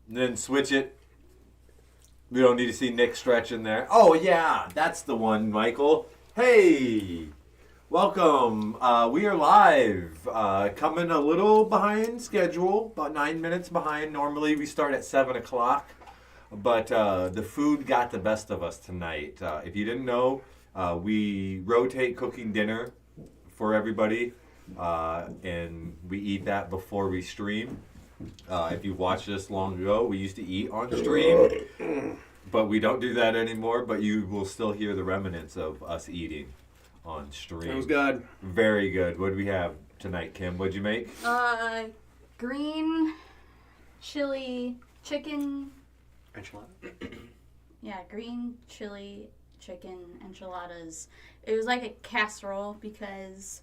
then switch it. We don't need to see Nick stretching there. Oh, yeah, that's the one, Michael. Hey, welcome. We are live. Coming a little behind schedule, about 9 minutes behind. Normally we start at 7 o'clock, but the food got the best of us tonight. If you didn't know, we rotate cooking dinner for everybody, and we eat that before we stream. If you've watched this long ago, we used to eat on stream, but we don't do that anymore. But you will still hear the remnants of us eating on stream. It was good. Very good. What do we have tonight, Kim? What'd you make? Green chili chicken. Enchilada? Yeah, green chili chicken enchiladas. It was like a casserole because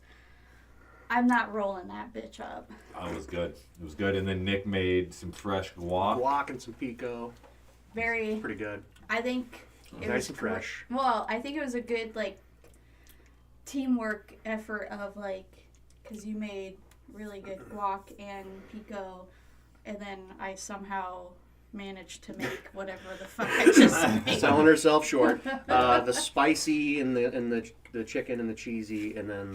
I'm not rolling that bitch up. Oh, it was good. It was good. And then Nick made some fresh guac. Guac and some pico. Very. Pretty good. I think it Nice was and fresh. Well, I think it was a good teamwork effort of because you made really good guac and pico, and then I somehow managed to make whatever the fuck I just made. Selling herself short. The spicy and the chicken and the cheesy, and then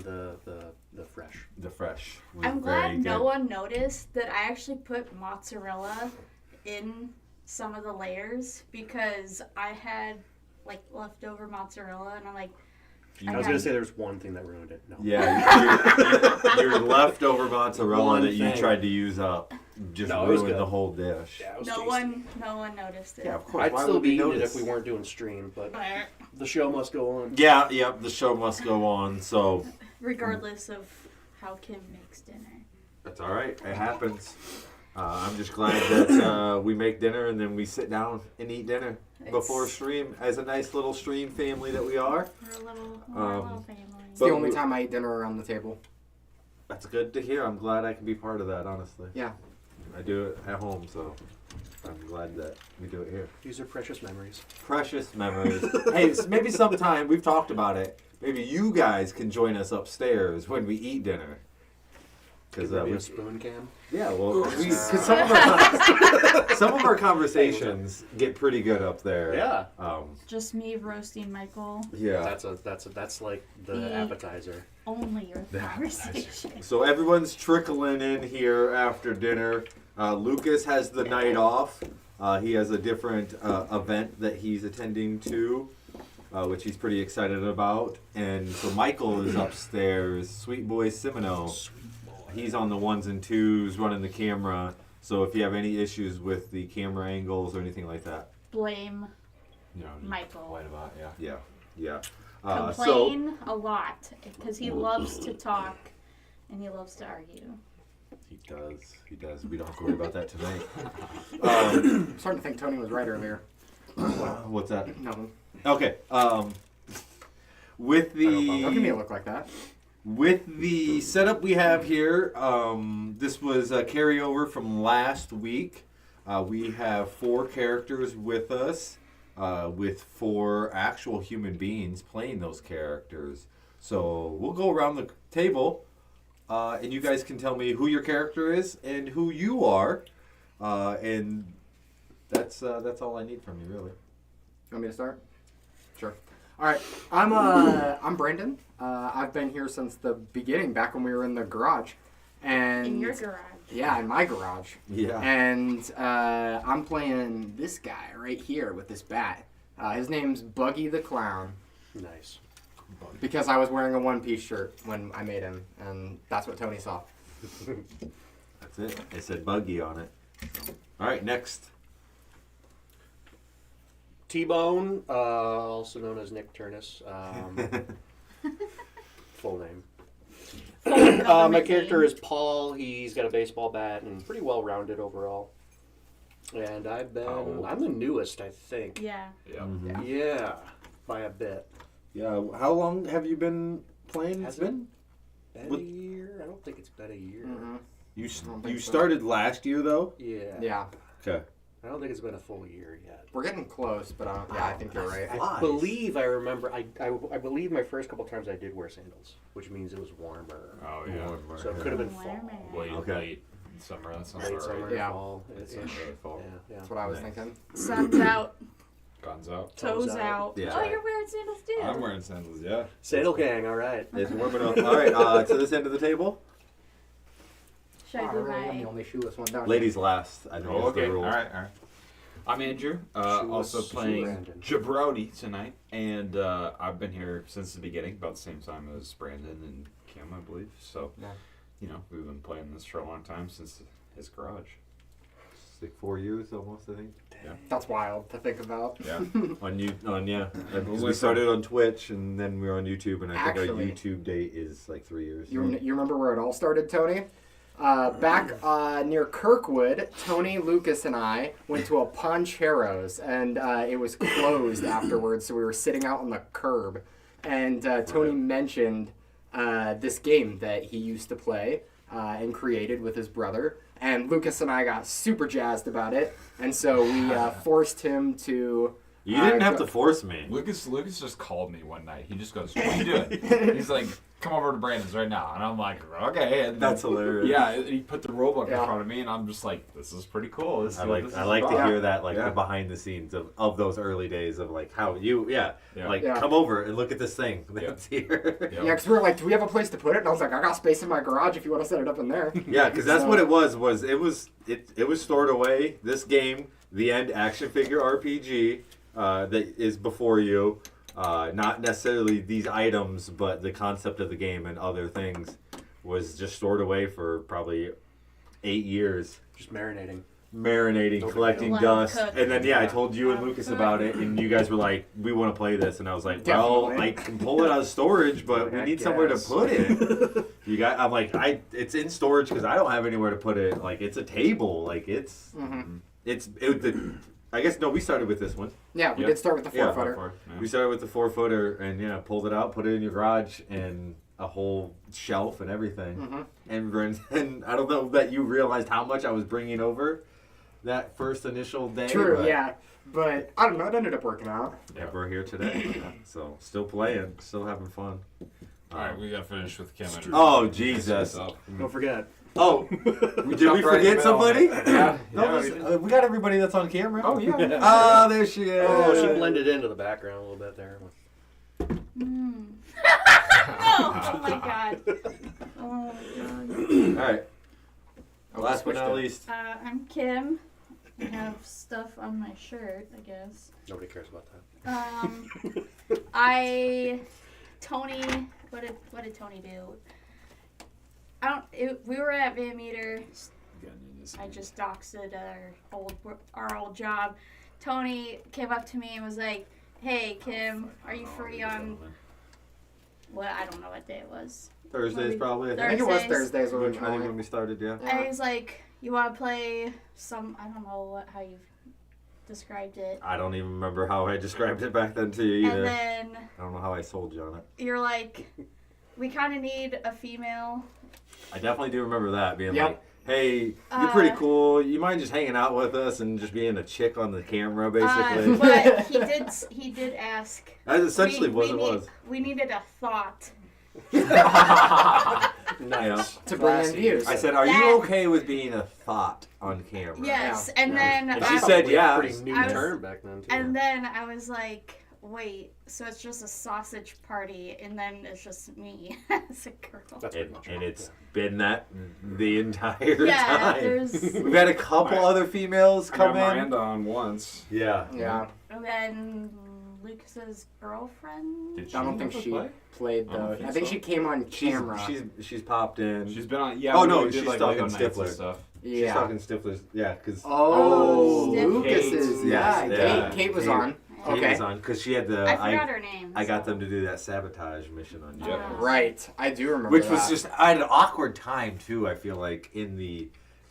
the fresh. The fresh. Was I'm very glad no good. one noticed that I actually put mozzarella in some of the layers because I had leftover mozzarella, and I'm like, I was going to say there's one thing that ruined it. No. Yeah, your leftover mozzarella One that you thing. tried to use up just No, it was ruined good. the whole dish. Yeah, it was no tasty. one noticed it. Yeah, of course. I'd Why still would be we eating it notice? if we weren't doing stream, but But the show must go on. Yeah, the show must go on. So regardless of how Kim makes dinner. that's all right. It happens. I'm just glad that we make dinner and then we sit down and eat dinner before stream as a nice little stream family that we are. We're a little family. It's the only time I eat dinner around the table. That's good to hear. I'm glad I can be part of that, honestly. Yeah. I do it at home, so I'm glad that we do it here. These are precious memories. Precious memories. Hey, maybe sometime, we've talked about it, maybe you guys can join us upstairs when we eat dinner. Could there be a spoon cam? Yeah, well, because some of our conversations get pretty good up there. Yeah. Just me roasting Michael. Yeah. That's like the The- appetizer. Only your conversation. So everyone's trickling in here after dinner. Lucas has the night off. He has a different event that he's attending to, which he's pretty excited about. And so Michael is upstairs. Sweet boy Simino. He's on the ones and twos running the camera. So if you have any issues with the camera angles or anything like that, Blame you know, Michael. complain about it. Yeah. Complain a lot because he loves to talk and he loves to argue. He does. We don't have to worry about that tonight. I'm starting to think Tony was right earlier. What's that? No. Okay. With Don't give me a the look like that. setup we have here, this was a carryover from last week. We have 4 characters with us, with 4 actual human beings playing those characters. So we'll go around the table, and you guys can tell me who your character is and who you are, and that's all I need from you, really. You want me to start? Sure. All right. I'm Brandon. I've been here since the beginning, back when we were in the garage. And In your garage. Yeah, in my garage. Yeah. And I'm playing this guy right here with this bat. His name's Buggy the Clown. Nice. Because I was wearing a one-piece shirt when I made him, and that's what Tony saw. That's it. It said buggy on it. So. All right, next. T-Bone, also known as Nick Turnus. Full name. My character is Paul. He's got a baseball bat and pretty well-rounded overall. And I'm the newest, I think. Yeah. Mm-hmm. Yeah, by a bit. Yeah. How long have you been playing? Has It's been? Been a year? I don't think it's been a year. Mm-hmm. You don't think so. started last year though. Yeah. Yeah. Okay. I don't think it's been a full year yet. We're getting close, but I think you're right. I believe I remember. I believe my first couple times I did wear sandals, which means it was warmer. Oh So it could have been fall. Warmer. Okay. summer. That sounds Late about summer, right. Yeah. fall. It's ish. early fall. Yeah. That's what I was Nice. thinking. Sun's out, Guns out. toes Toes out. out. Yeah. Oh, you're wearing sandals too. I'm wearing sandals. Yeah. Sandal gang, all right. It's warming up. All right, to this end of the table. Should I Oh, do really? I'm the my? only shoeless one down. Ladies last. I think Oh, is the okay. rule. All right. I'm Andrew. Also playing Brandon. Jabroni tonight, and I've been here since the beginning, about the same time as Brandon and Kim, I believe. So, Yeah. we've been playing this for a long time since his garage. It's like 4 years almost, I think. That's wild to think about. Yeah. Because we started on Twitch and then we were on YouTube, and I think our Actually- YouTube date is like 3 years. You remember where it all started, Tony? Back near Kirkwood, Tony, Lucas, and I went to a Poncheros, and it was closed afterwards, so we were sitting out on the curb. And Tony mentioned this game that he used to play and created with his brother. And Lucas and I got super jazzed about it, and so we forced him to... You didn't have to force me. Lucas just called me one night. He just goes, "What are you doing?" He's like, "Come over to Brandon's right now." And I'm like, "Okay." And That's hilarious. Yeah, and he put the rulebook Yeah. in front of me, and I'm just like, "This is pretty cool." This is I what like this I is like to about." hear that, like Yeah. the behind the scenes of those early days of like how you Yeah. come over and look at this thing that's here. Yep. Yeah, because we were like, do we have a place to put it? And I was like, I got space in my garage if you want to set it up in there. Yeah, because that's So- what it was it was stored away. This game, the End action figure RPG, that is before you, not necessarily these items, but the concept of the game and other things was just stored away for probably 8 years. Just marinating. Marinating, collecting Let 'em dust, cook. and then I told you and Let 'em Lucas cook. about it, and you guys were like, "We want to play this," and I was like, "Well, Definitely. I can pull it out of storage, but we I need somewhere to guess. put it." I'm like, it's in storage because I don't have anywhere to put it. Like, it's a table, like it's I guess no, we started with this one. Yeah, we Yep. did start with the Yeah. 4-footer. We started with the 4-footer and pulled it out, put it in your garage, and a whole shelf and everything. Mhm. And I don't know that you realized how much I was bringing over that first initial day. True, but yeah. But I don't know, it ended up working out. Yeah, we're here today, so still playing, still having fun. All right, we got finished with Kim. Oh Jesus! Don't forget. Oh, did we jumped right in the forget middle. somebody? Yeah. No, Yeah, we got everybody that's on camera. Oh yeah. Oh, there she is. Oh, she blended into the background a little bit there. Mm. Oh my god. Oh my god. All right. Oh, Last but switched not it. least, I'm Kim. I have stuff on my shirt, I guess. Nobody cares about that. Tony, what did Tony do? We were at Van Meter. I just doxed our old job. Tony came up to me and was like, "Hey Kim, are you free on I don't know what day it was." Thursdays probably. I think it was Thursdays. Thursdays I think originally. when we started, yeah. And he's like, "You want to play some? I don't know how you described it." I don't even remember how I described it back then to you either. And then I don't know how I sold you on it. you're like, "We kind of need a female." I definitely do remember that being Yep. like, "Hey, you're pretty cool. You mind just hanging out with us and just being a chick on the camera, basically?" But he did ask. That's essentially what it need- was. We needed a thought. Nice. To bring in Classy. views. I said, "Are That- you okay with being a thought on camera?" Yes, Yeah. and Yeah. then And she I, said, Probably a yeah. Pretty new I was- term back then, too. and then I was like, "Wait, so it's just a sausage party, and then it's just me as a girl?" That's pretty much And it. it's been that the entire Yeah, time. there's, We've had a couple other females I come got in. Miranda on once. Yeah. Yeah. and then Lucas's girlfriend. Did I don't think ever she play? played I don't though. think I think so. she came on camera. She's popped in. She's been on. Yeah. Oh, we no, did, she's like talking Lego nights and Stifler. stuff. She's yeah. talking Stiflers. Yeah, because Oh, Kate. Lucas's. Yeah, Yes, yeah. Kate was Kate. on. Kate Okay. was on because she had the. I forgot her name. I got so. them to do that sabotage mission on you. Yep. Right. I do remember Which that. was just I had an awkward time too. I feel like in the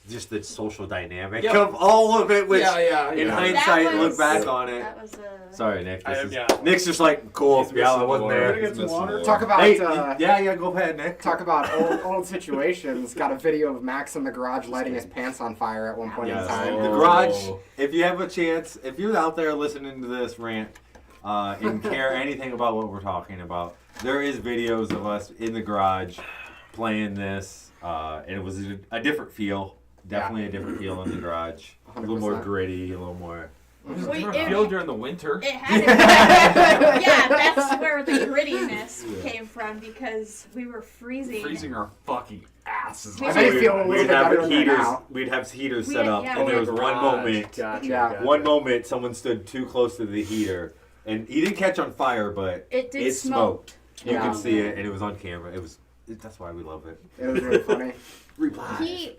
just the social dynamic Yep. of all of it. Which yeah. in yeah. hindsight, That look was- back on it. That was a. Sorry, Nick. I- This is, yeah. Nick's just like cool. He's Yeah, I missing wasn't the there. water. He's missing the Talk about Hey, yeah, go ahead, Nick. talk about old situations. Got a video of Max in the garage lighting his pants on fire at one point Yes. in time. The garage. If you have a chance, if you're out there listening to this rant and care anything about what we're talking about, there is videos of us in the garage playing this, and it was a different feel Definitely a different feel in the garage. A little more 100%. gritty, a little more. There's a Wait, different feel during the winter. It had yeah, that's where the grittiness came from because we were freezing. Freezing our fucking asses. We I off. bet it feel a little We'd bit have better than heaters. now. We'd have heaters We set had- up, yeah, and we there was had one moment. Gotcha. Yeah. Gotcha. One moment, someone stood too close to the heater, and he didn't catch on fire, but It did it smoke. smoked. You Yeah. could see it, and it was on camera. That's why we love it. It was really funny.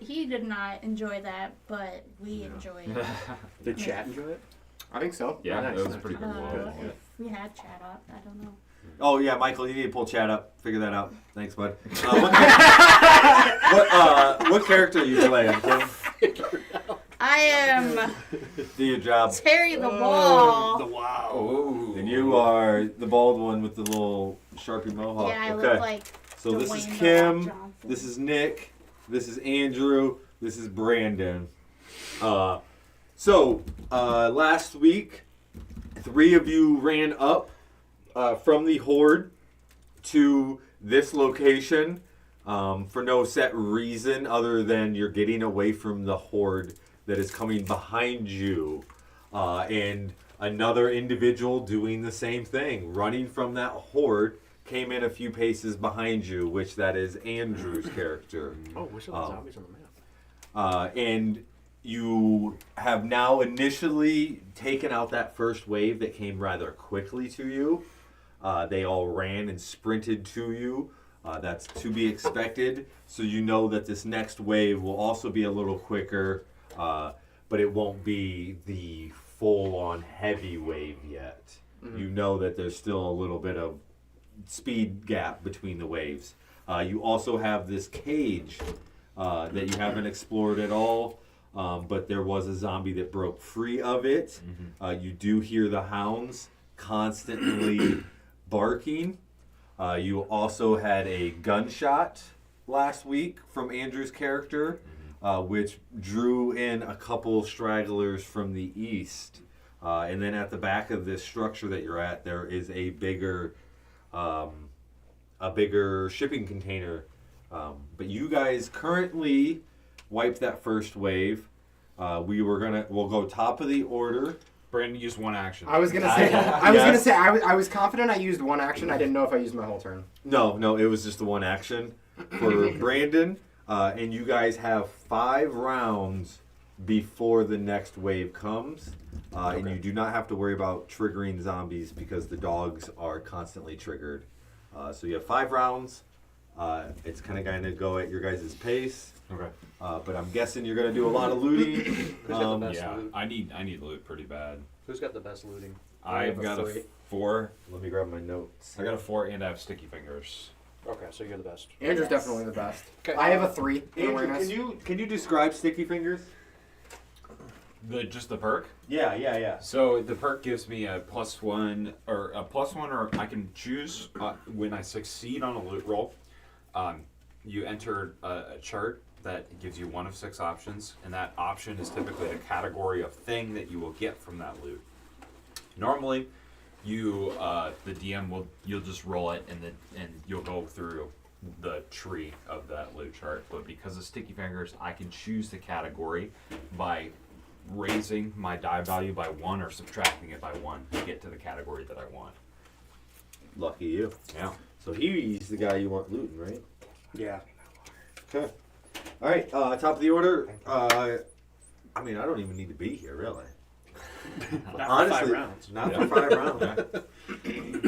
He did not enjoy that, but we enjoyed it. Did chat enjoy it? I think so. Yeah, Nice. it was pretty good. If we had chat up, I don't know. Oh yeah, Michael, you need to pull Chad up. Figure that out. Thanks, bud. What character are you playing, Kim? I am Do your job. Terry the Wall. Wow. Oh. And you are the bald one with the little Sharpie mohawk. Yeah, I okay. look like So this is Dwayne The Kim. Rock Johnson. This is Nick. This is Andrew. This is Brandon. Last week, 3 of you ran up from the horde to this location for no set reason other than you're getting away from the horde that is coming behind you. And another individual doing the same thing, running from that horde, came in a few paces behind you, which that is Andrew's character. Oh, we saw the zombies on the map. And you have now initially taken out that first wave that came rather quickly to you. They all ran and sprinted to you. That's to be expected. So you know that this next wave will also be a little quicker, but it won't be the full-on heavy wave yet. Mm-hmm. You know that there's still a little bit of speed gap between the waves. You also have this cage that you haven't explored at all, but there was a zombie that broke free of it. Mm-hmm. You do hear the hounds constantly barking. You also had a gunshot last week from Andrew's character, which drew in a couple stragglers from the east. And then at the back of this structure that you're at, there is a bigger shipping container. But you guys currently wiped that first wave. We'll go top of the order. Brandon used one action. I was gonna say. I was confident I used one action. I didn't know if I used my whole turn. No, it was just the one action for Brandon. And you guys have 5 rounds before the next wave comes. And you do not have to worry about triggering zombies because the dogs are constantly triggered. So you have 5 rounds. It's kind of go at your guys' pace. Okay. But I'm guessing you're going to do a lot of looting. Who's got the best Yeah, loot? I need loot pretty bad. Who's got the best looting? I've have a got a 3. 4. Let me grab my notes. I got a 4 and I have sticky fingers. Okay, so you're the best. Andrew's Yes. definitely the best. Okay. I have a 3 in Andrew, awareness. can you describe Sticky Fingers? Just the perk. Yeah. So the perk gives me a +1 or I can choose when I succeed on a loot roll. You enter a chart that gives you 1 of 6 options, and that option is typically the category of thing that you will get from that loot. Normally, the DM you'll just roll it and you'll go through the tree of that loot chart. But because of Sticky Fingers, I can choose the category by raising my die value by 1 or subtracting it by 1 to get to the category that I want. Lucky you. Yeah. So he's the guy you want looting, right? Yeah. Okay. All right. Top of the order. I don't even need to be here, really. Not Honestly, for 5 rounds. not for 5 rounds. All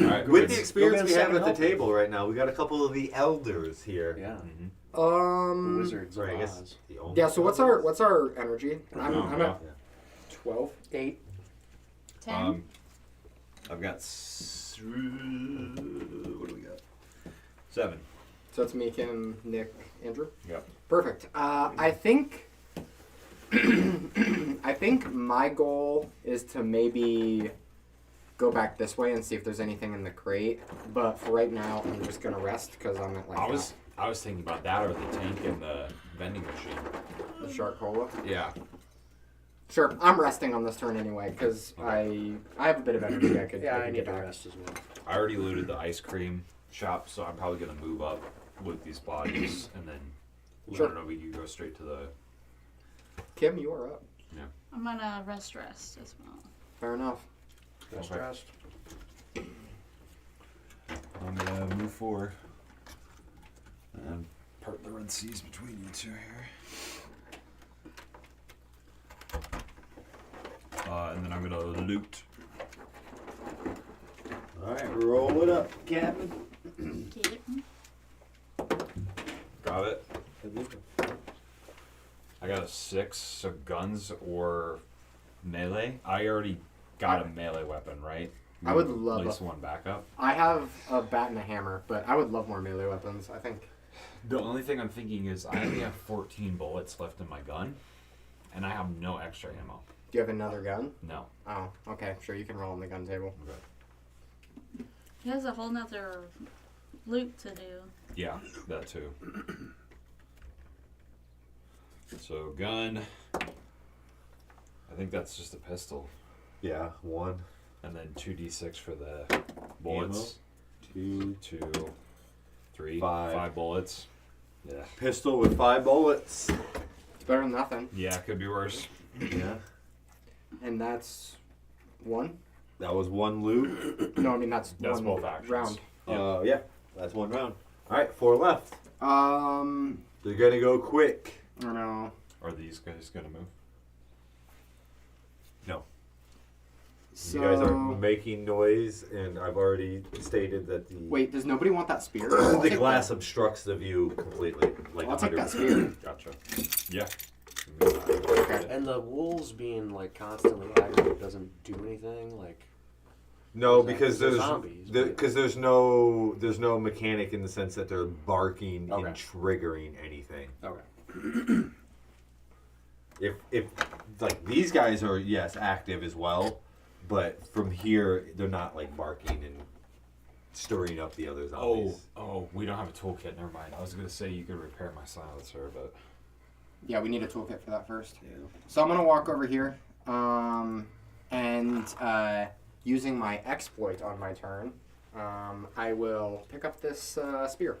right. With the experience get a we have second at the help. table right now, we got a couple of the elders here. Yeah. Mhm. The Wizards Sorry, I of guess Oz. the only Yeah. So what's our energy? I'm Yeah. at 12. 8. 10. I've got what do we got? 7. So it's me, Kim, Nick, Andrew. Yep. Perfect. I think I think my goal is to maybe go back this way and see if there's anything in the crate. But for right now, I'm just gonna rest because I'm at like I was thinking about that or the tank and the vending machine. the shark cola. Yeah. Sure, I'm resting on this turn anyway because I have a bit of energy. I could Yeah, I I could need get to back. rest as well. I already looted the ice cream shop, so I'm probably gonna move up with these bodies and then Sure. I don't know, we could go straight to Kim, you are up. I'm gonna rest as well. Fair enough. Rest, Okay. rest. I'm gonna move forward and part the Red Seas between you two here. And then I'm gonna loot. All right, roll it up, Captain. Okay. Got it. I got a 6, so guns or melee. I already got a melee weapon, right? I would At love least one backup. I have a bat and a hammer, but I would love more melee weapons. I think. The only thing I'm thinking is I only have 14 bullets left in my gun, and I have no extra ammo. Do you have another gun? No. Oh, okay. Sure, you can roll on the gun table. He has a whole nother loop to do. Yeah, that too. So gun. I think that's just a pistol, Yeah, 1, and then 2d6 for the bullets. 2, 2, 3, 5. 5 bullets. Yeah. pistol with 5 bullets. It's better than nothing. Yeah, could be worse. Yeah, And that's 1. that was 1 loot. No, I mean that's That's one both actions. round. Yeah, that's 1 round. All right, 4 left. They're gonna go quick. I don't know. Are these guys gonna move? No. So, You guys are making noise, and I've already stated that the wait, does nobody want that spear? the glass obstructs the view completely. Like I'll take that 100%. spear. Gotcha. Yeah. Okay. And the wolves being like constantly aggro doesn't do anything. Like No, They're because there's zombies, but- there's no mechanic in the sense that they're barking Okay. and triggering anything. okay. If like these guys are active as well, but from here they're not like barking and stirring up the other zombies. Oh, we don't have a toolkit. Never mind. I was gonna say you could repair my silencer, but Yeah, we need a toolkit for that first. So I'm gonna walk over here, and using my exploit on my turn, I will pick up this spear.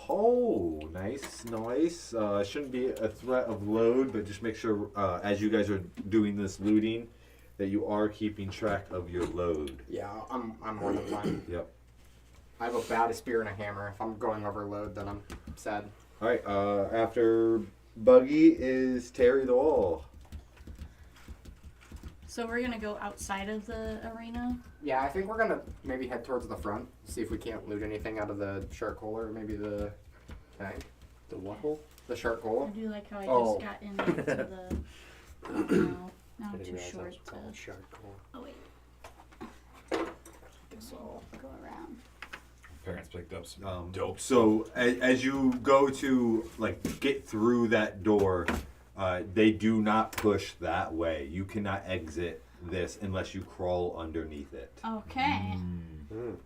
Oh, nice. Shouldn't be a threat of load, but just make sure as you guys are doing this looting that you are keeping track of your load. Yeah, I'm more than fine. Yep. I have a bat, a spear, and a hammer. If I'm going over load, then I'm sad. All right. After Buggy is Terry the Wall. So we're gonna go outside of the arena. Yeah, I think we're gonna maybe head towards the front, see if we can't loot anything out of the shark hole or maybe the tank. The what hole? The shark I hole. do like how I Oh. just got into the. No, now I I'm didn't too realize that short was called to. shark hole. Oh wait, Guess I'll- go around. parents picked up some dope. So as you go to like get through that door, they do not push that way. You cannot exit this unless you crawl underneath it. Okay. Mm.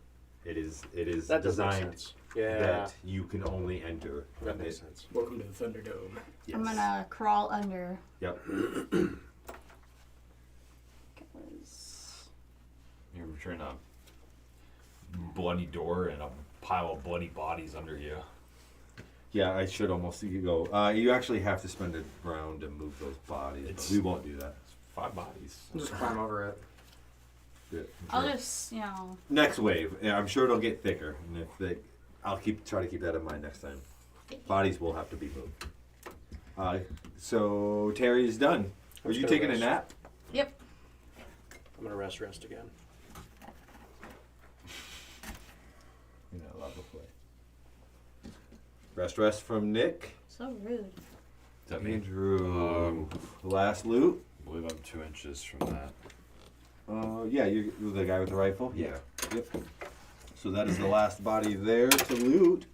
It is That does make designed sense. Yeah, that you can only enter. that makes it. sense. Welcome to the Thunderdome. Yes. I'm gonna crawl under. Yep. You're between a bloody door and a pile of bloody bodies under you. Yeah, I should almost see you go. You actually have to spend a round to move those bodies. But we won't do that. 5 bodies. Just climb over it. Good. I'll just, Next wave. Yeah, I'm sure it'll get thicker, and I'll try to keep that in mind next time. Bodies will have to be moved. So Terry's done. Were just you gonna taking a rest. nap? Yep. I'm gonna rest again. You're not allowed to play. Rest from Nick. So rude. Is that me? Andrew. Last loot. I believe I'm 2 inches from that. Yeah, you're the guy with the rifle. Yeah. Yep. So that is the last body there to loot.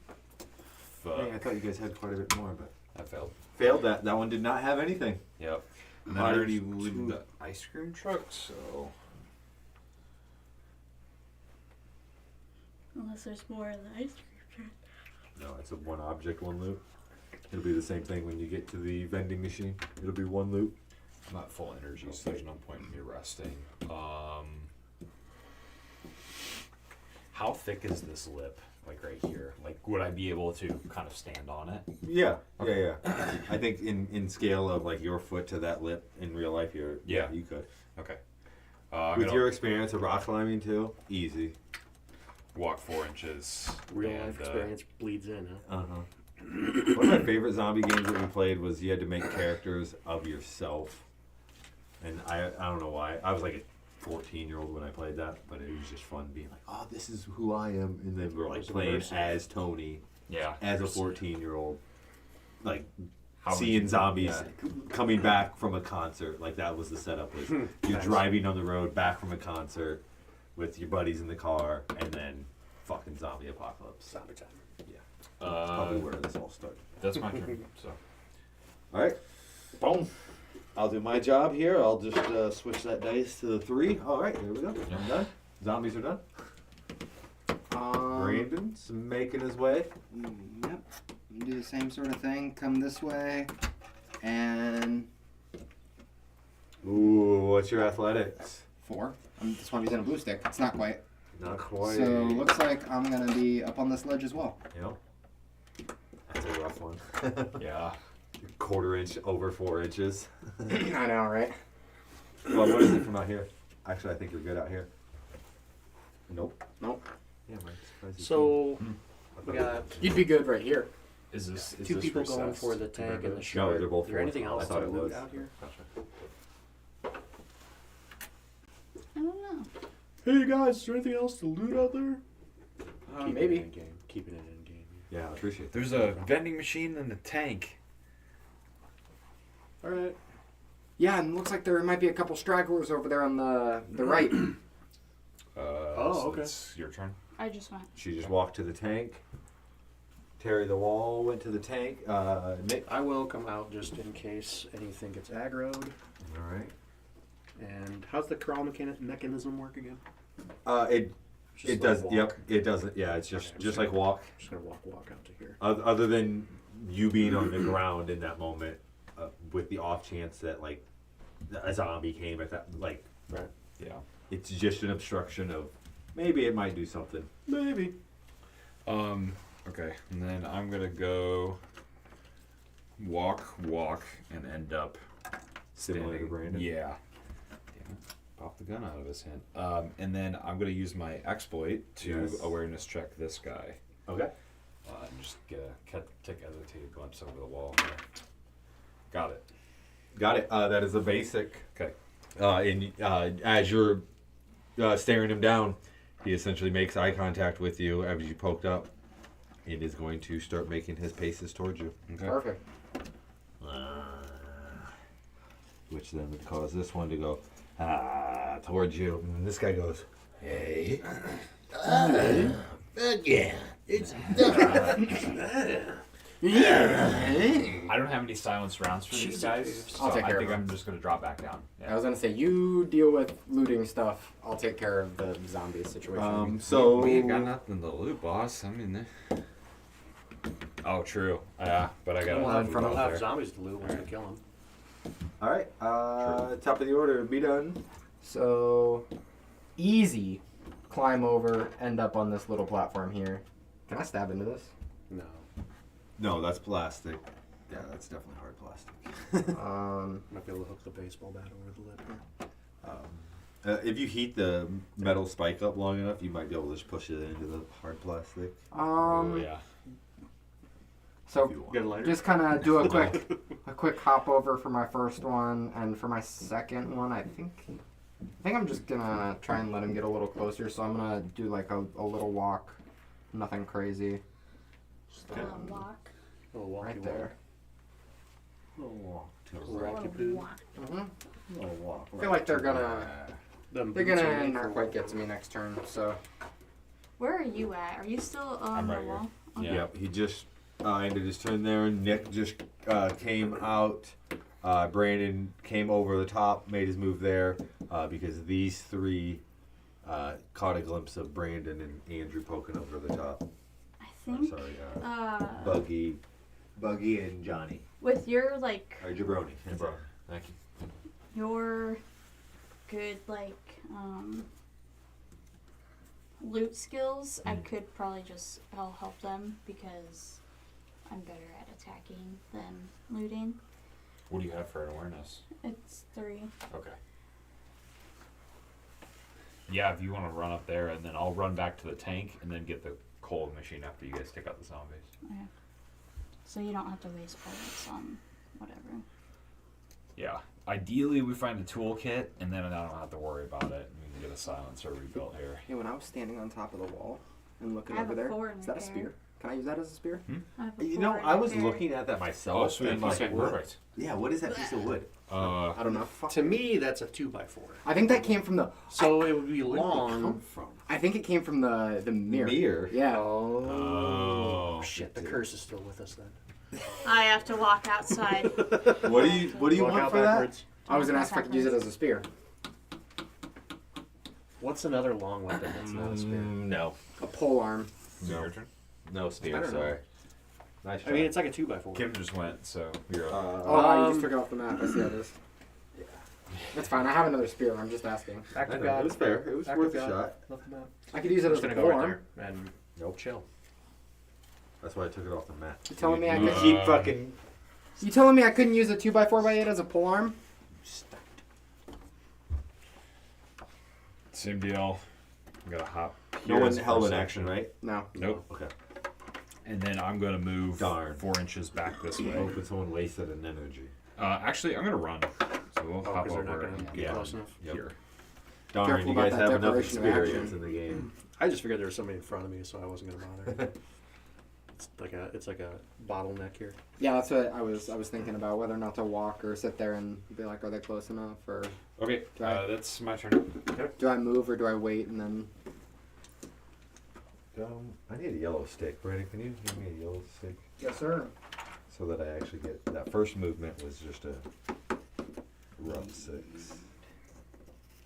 Fuck. Hey, I thought you guys had quite a bit more, but I failed. failed that. That one did not have anything. Yep. And then I already looted the ice cream truck, so Unless there's more of the ice cream No, it's a one object, one loot. It'll be the same thing when you get to the vending machine. It'll be one loot. I'm not full energy, so there's no point in me resting. How thick is this lip? like right here. Like, would I be able to kind of stand on it? Yeah, yeah. I think in scale of like your foot to that lip in real life, Yeah. you could. Okay. With your experience of rock climbing too, easy. walk 4 inches. Real and, life experience bleeds in, huh? One of my favorite zombie games that we played was you had to make characters of yourself, and I don't know why. I was like a 14-year-old when I played that, but it was just fun being like, oh, this is who I am, and then we're like playing as Tony, as a 14-year-old, like seeing zombies coming back from a concert. Like that was the setup. Was you're driving on the road back from a concert with your buddies in the car, and then fucking zombie apocalypse. Zombie time. That's probably where this all started. That's my turn. So, All right. Boom. I'll do my job here. I'll just switch that dice to the 3. All right, here we go. I'm done. Zombies are done. Brandon's making his way. Yep. Do the same sort of thing. Come this way, and Ooh, what's your athletics? 4. This one using a blue stick. It's not quite. Not quite. So looks like I'm gonna be up on this ledge as well. Yep. That's a rough one. yeah. 1/4 inch over 4 inches. I know, right? Well, what is it from out here? Actually, I think you're good out here. Nope. Yeah, Mike. surprised you So we got You'd be good right here. Is this is 2 this people going recessed? for the tank and the No, shard. they're both Is there anything fourth. else I thought to it loot was. out here? Gotcha. I don't know. Hey guys, is there anything else to loot out there? Maybe. Keeping it in game. Yeah, I appreciate that. There's a vending machine and a tank. All right. Yeah, and looks like there might be a couple stragglers over there on the right. okay. It's your turn. I just went. She just walked to the tank. Terry the Wall went to the tank. Nick. I will come out just in case anything gets aggroed. All right. And how's the corral mechanism work again? It Just does. like Yep. walk. It doesn't. Yeah. It's just Okay, I'm just sorry. like walk. Just gonna walk out to here. Other than you being on the ground in that moment, with the off chance that like a zombie came at that, like Right. Yeah. it's just an obstruction of maybe it might do something. Maybe. Okay. And then I'm gonna go walk, and end up Similar to standing. Brandon. Yeah. Damn it. Pop the gun out of his hand. And then I'm gonna use my exploit to Yes. awareness check this guy. Okay. And just get a take a glimpse over the wall. Got it. Got it. That is a basic. Okay. And as you're staring him down, he essentially makes eye contact with you as you poked up, and is going to start making his paces towards you. Okay. Perfect. Which then would cause this one to go towards you, and this guy goes, "Hey, Yeah, it's I don't have any silenced rounds for these guys, so I'll take I care think of I'm just gonna drop back down. I was gonna say you deal with looting stuff. I'll take care of the zombie situation. so we ain't got nothing to loot, boss. I mean, oh, true. Yeah, but I got We'll a have, front of we'll have there. zombies to loot once we kill them. all right, top of the order, be done. So easy. Climb over, end up on this little platform here. Can I stab into this? No. No, that's plastic. Yeah, that's definitely hard plastic. Might be able to hook the baseball bat over the lip here. If you heat the metal spike up long enough, you might be able to just push it into the hard plastic. Oh, yeah. So If you want. Get a lighter? just kind of do a quick hop over for my first one, and for my second one, I think I'm just gonna try and let him get a little closer. So I'm gonna do like a little walk, nothing crazy, Walk. A little walkie right there. Little walk to Little rocky boot. Walk. Little walk. I feel like they're gonna Them they're boots are gonna made not for quite walking. get to me next turn. So Where are you at? Are you still on I'm the right here. wall? Yeah. Yep, he just ended his turn there. Nick just came out. Brandon came over the top, made his move there because these three caught a glimpse of Brandon and Andrew poking over the top. I I'm think. sorry, Buggy, and Johnny. With your like Or Jabroni. Thank you. your good like loot skills, I could probably just I'll help them because I'm better at attacking than looting. What do you have for an awareness? It's 3. Okay. Yeah, if you want to run up there, and then I'll run back to the tank, and then get the cold machine after you guys take out the zombies. Okay. So you don't have to waste bullets on whatever. Yeah. Ideally, we find a toolkit, and then I don't have to worry about it. And we can get a silencer rebuilt here. Yeah, when I was standing on top of the wall and looking I have over a there, forward is that a repair. spear? Can I use that as a spear? I have a You know, forward I was repair. looking at that myself. and like, what- Perfect. Yeah, what is that piece of wood? I don't know. To me, that's a 2x4. I think that came from the. So it would be Where did it come long. from? I think it came from the mirror. Mirror? Yeah. Oh. Shit, the curse is still with us then. I have to walk outside. What do you Walk want out for that? backwards. I was gonna ask if I could use it as a spear. What's another long weapon that's not a spear? No. A pole arm. Is it No. your turn? No I spear, don't know. sorry. Nice try. I mean, it's like a 2x4. Kim just went, so you're up. Oh, you Um, just took it off the map. I see how it is. That's fine. I have another spear. I'm just asking. Back I to know, God. it was fair. It was Back worth to a God. shot. Left the map. I could use it I'm as just a gonna pole go right arm. there and Nope. chill. That's why I took it off the map. You telling me I You could? keep fucking... You telling me I couldn't use a 2x4x8 as a pole arm? Same deal. I'm gonna hop. No here one as held first an action, right? No. Nope. Okay. And then I'm gonna move Darn. 4 inches back this way. Hoping someone wasted an energy. Actually, I'm gonna run. So we'll Oh, hop 'cause they're not over gonna and get get close enough. here. Darn, Careful you about guys that have enough declaration of experience action. in the game. I just figured there was somebody in front of me, so I wasn't gonna bother. it's like a bottleneck here. Yeah, that's what I was thinking about, whether or not to walk or sit there and be like, are they close enough, or Okay, Right. that's my turn. do I move or do I wait and then? I need a yellow stick. Brandon, can you give me a yellow stick? Yes, sir. So that I actually get... That first movement was just a rough 6.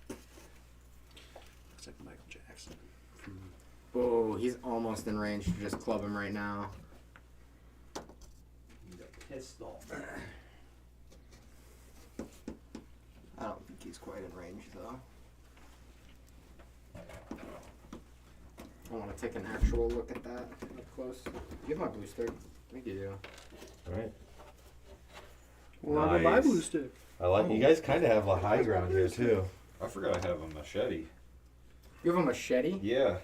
Looks like Michael Jackson. Oh, he's almost in range to just club him right now. Pistol. I don't think he's quite in range though. I want to take an actual look at that up close. Do you have my blue stick? I think you do. Alright. Well, Nice. my blue stick. I like... You guys kind of have a high ground here, too. I forgot I have a machete. You have a machete? Yeah.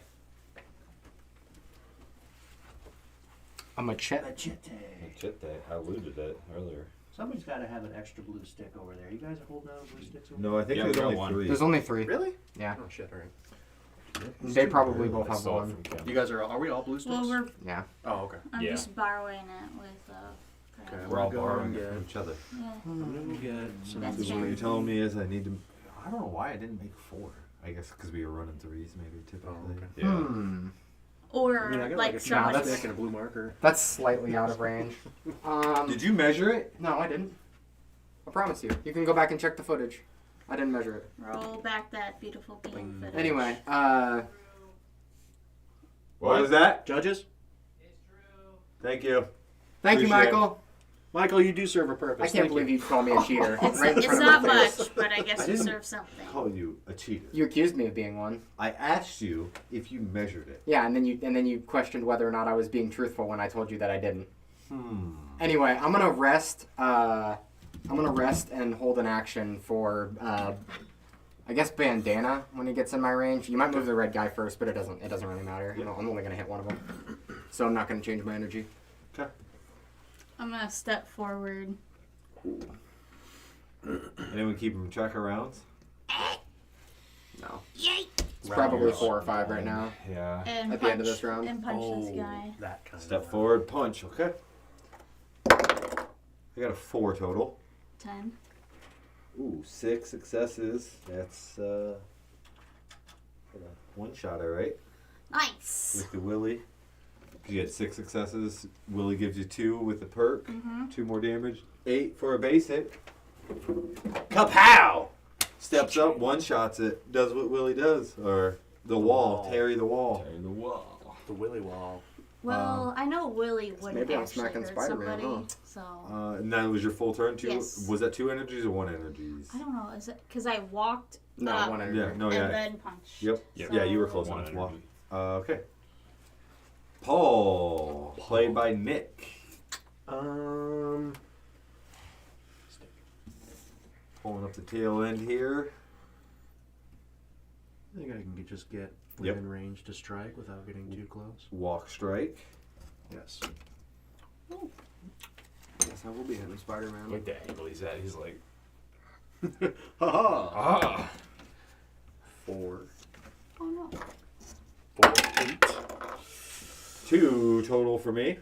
A machete. Machete. I looted it earlier. Somebody's got to have an extra blue stick over there. You guys are holding out blue sticks over No, I think Yeah, there's we got only one. 3. There's only 3. Really? Yeah. Oh shit! All right. They probably both I have stole it one. from Kim. You guys are we all blue sticks? Well, Yeah. Oh, okay. I'm Yeah. just borrowing it with Okay. We're all Go borrowing and it get- from each other. yeah. I'm gonna get some That's So fair. what you're telling me is I need to... I don't know why I didn't make 4. I guess because we were running 3s maybe typically. Oh, okay. Yeah. Or I mean, I got like like a someone. small that's- stick and a blue marker. That's slightly out of range. Did you measure it? No, I didn't. I promise you. You can go back and check the footage. I didn't measure it. Roll back that beautiful bean footage. Anyway, What was that? Judges, Thank you. thank you, Appreciate it. Michael. Michael, you do serve a purpose. I can't Thank believe you. you called me a cheater. It's, right in it's front not of my face. much, but I guess I you didn't serve something. Call you a cheater. You accused me of being one. I asked you if you measured it. Yeah, and then you questioned whether or not I was being truthful when I told you that I didn't. Hmm. Anyway, I'm gonna rest. I'm gonna rest and hold an action for, I guess Bandana when he gets in my range. You might move the red guy first, but it doesn't really matter. You know, I'm only gonna hit one of them, so I'm not gonna change my energy. Okay. I'm gonna step forward. Anyone keeping track of rounds? No, Yay! it's probably 4 or 5 right now. Yeah. And At punch, the end of this round? And punch this guy. That kind Step of forward, punch. Okay. I got a 4 total. 10. Ooh, 6 successes. That's one shotter, right? Nice. With the Willy. You get 6 successes. Willy gives you 2 with the perk. Mm-hmm. 2 more damage. 8 for a base hit. Kapow! Steps up, one shots it. Does what Willy does. Or the wall. Terry the wall. Tear the wall. the willy wall. Well, I know Willie wouldn't maybe I'm actually smacking hurt Spider-Man, somebody, huh? so And that was your full turn too? Yes. Was that 2 energies or 1 energies? I don't know. Is it because I walked No, up one Yeah, energy. no, and yeah. then punched? Yep. Yep. Yeah, you were close So- One enough. Well, energy. Okay. Paul, played by Nick. Pulling up the tail end here. I think I can just get Yep. within range to strike without getting too close. Walk strike. Yes. Yes, I will be hitting Spider-Man. Like the angle he's at, he's like, Ha ah. 4. Oh no. 4, 8. 2 total for me.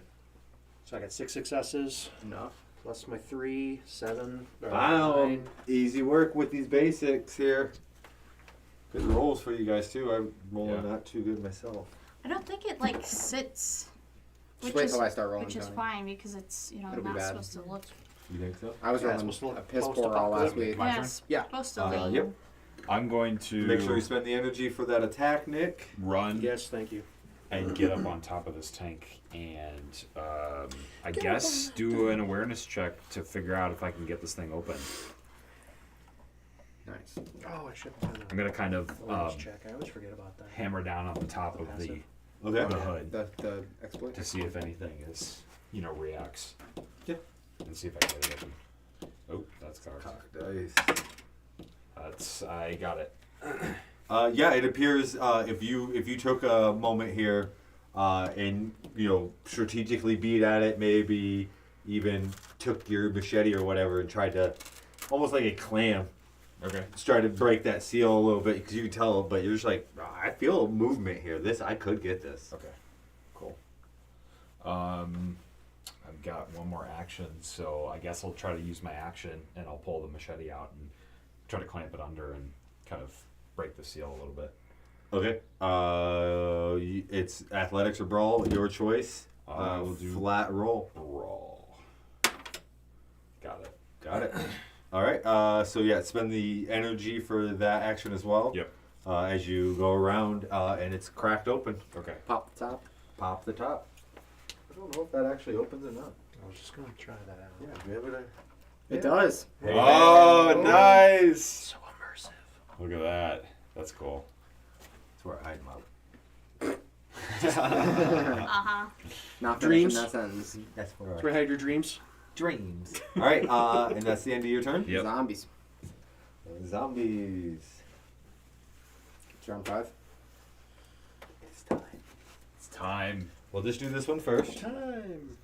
So I got 6 successes. Enough. Plus my 3, 7. or Wow. 9. Easy work with these basics here. Good rolls for you guys too. I'm rolling Yeah. not too good myself. I don't think it like sits. Just Which wait is, till I start rolling, which is Tony. fine because it's It'll be not bad. supposed to look. You think so? I was Yeah, it's rolling supposed to a look piss poor all post-apocalyptic. last week. My Yeah, turn? it's Yeah. supposed to lean. Yep. I'm going to Make sure you spend the energy for that attack, Nick. run Yes, thank you. and get up on top of this tank and I guess do an awareness check to figure out if I can get this thing open. Nice. Oh, I should have done I'm gonna kind of awareness check. I always forget about that. hammer down on the top of the Okay. hood The exploit. to see if anything is, reacts. Yeah. And see if I can get it open. Oh, that's cocked. Cock dice. I got it. Yeah, it appears if you took a moment here and strategically beat at it, maybe even took your machete or whatever and tried to, almost like a clam, Okay. try to break that seal a little bit because you can tell, but you're just like, I feel movement here. I could get this. Okay. Cool. I've got one more action, so I guess I'll try to use my action and I'll pull the machete out and try to clamp it under and kind of break the seal a little bit. Okay. It's athletics or brawl, your choice. We'll do flat roll. Roll. Got it. Got it. All right. So yeah, spend the energy for that action as well. Yep. As you go around, and it's cracked open. Okay. Pop the top. Pop the top. I don't know if that actually opens or not. I was just going to try that out. Yeah, give it a. It does. Oh, nice! So immersive. Look at that. That's cool. That's where I hide them Not Dreams. finishing that sentence. That's where That's where I had your dreams. dreams. All right. And that's the end of your turn. Yep. Zombies. Zombies. It's round 5. It's time. It's time. We'll just do this one first. Time.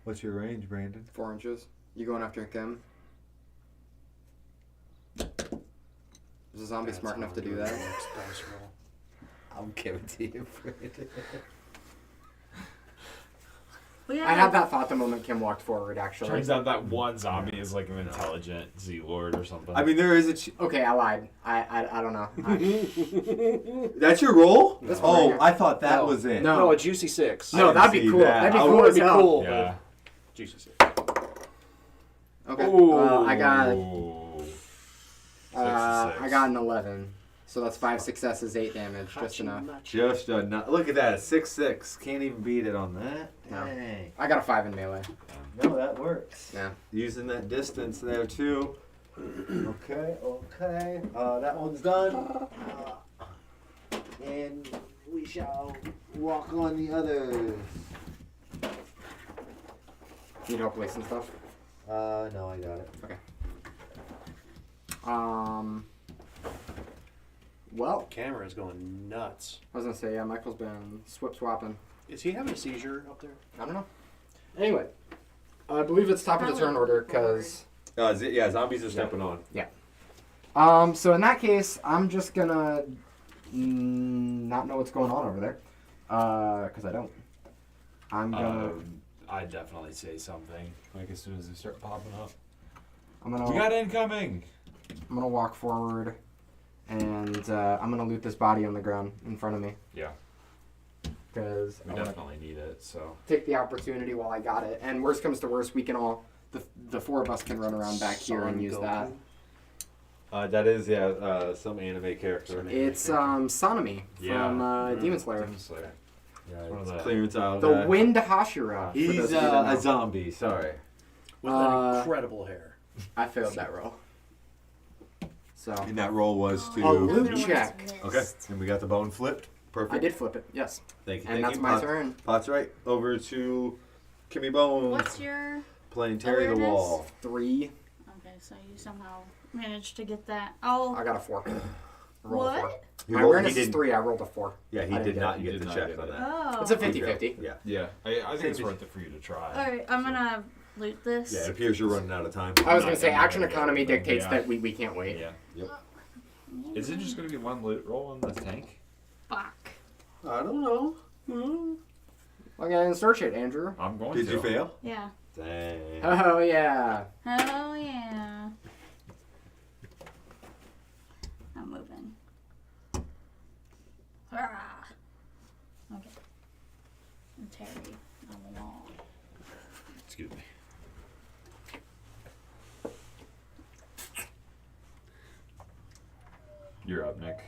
What's your range, Brandon? 4 inches. You going after Kim? Is a zombie That's smart how enough to I'm do doing that? the next dice roll. I'll give it to you, Brandon. I had that thought the moment Kim walked forward, actually. Turns out that one zombie is like an intelligent Z-Lord or something. I mean, there is a. Okay, I lied. I don't know. That's your roll? That's Oh, mine. I thought that No. was it. No. No, a juicy 6. No, didn't that'd be see cool. that. That'd be I cool would as be hell. cool. yeah. Juicy 6. Okay. Ooh. I got Six. I got an 11. So that's 5 successes, 8 damage, just enough. Just enough. Look at that. 6/6. Can't even beat it on that. No. Dang. I got a 5 in melee. No, that works. Yeah. Using that distance there, too. Okay. That one's done. And we shall walk on the others. Need help wasting stuff? No, I got it. Well, Camera is going nuts. I was gonna say, yeah, Michael's been swapping. Is he having a seizure up there? I don't know. Anyway, I believe it's top of the turn order, because... Yeah, zombies are stepping on. So in that case, I'm just gonna not know what's going on over there. Because I don't. I'm gonna... I definitely say something like as soon as they start popping up. I'm gonna... We got incoming. I'm gonna walk forward, and I'm gonna loot this body on the ground in front of me. Yeah, Because we I wanna definitely need it. So take the opportunity while I got it. And worst comes to worst, we can all, the 4 of us can run around back here and Son use Goku. that. That is, some anime character. It's Sonami Yeah. from Demon Slayer. Demon Slayer. Yeah, one of it's the- clearance aisle The guy. Wind Hashira. for He's those of you that a know. zombie, sorry. With Uh, incredible hair. I failed that roll. So And that roll was to. Oh, loot Another check. one's Okay, missed. and we got the bone flipped. Perfect. I did flip it. Yes. Thank you. And thank that's you. my Pot- turn. Pot's right. Over to Kimmy Bones. What's your... Playing Terry the awareness? Wall. 3. Okay, so you somehow managed to get that. Oh, I got a 4. Roll a 4. what? He My rolled- awareness he is didn't- 3. I rolled a 4. Yeah, he I did didn't not He get did the not check get on it. that. Oh. It's a He 50-50. failed. Yeah. Yeah, I think it's worth it for you to try. Alright, I'm gonna loot this. Yeah, it appears you're running out of time. I was going to say, I'm not action gonna get economy it, dictates yeah. that we can't wait. Yeah. Yep. Is it just going to be one loot roll in the tank? Fuck. I don't know. I'm going to search it, Andrew. I'm going Did to. you fail? Yeah. Dang. Oh, yeah. Oh, yeah. I'm moving. Ah. Okay. And Terry on the wall. Excuse me. You're up, Nick.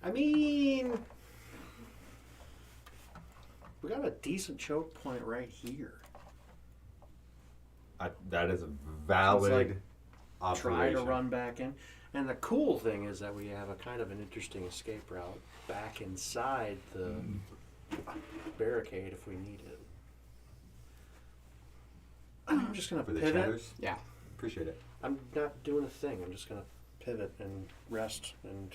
I mean, we got a decent choke point right here. That is a valid Try to observation. run back in. And the cool thing is that we have a kind of an interesting escape route back inside the barricade if we need it. I'm just going to For the pivot. chatters. Yeah. Appreciate it. I'm not doing a thing. I'm just going to pivot and rest. And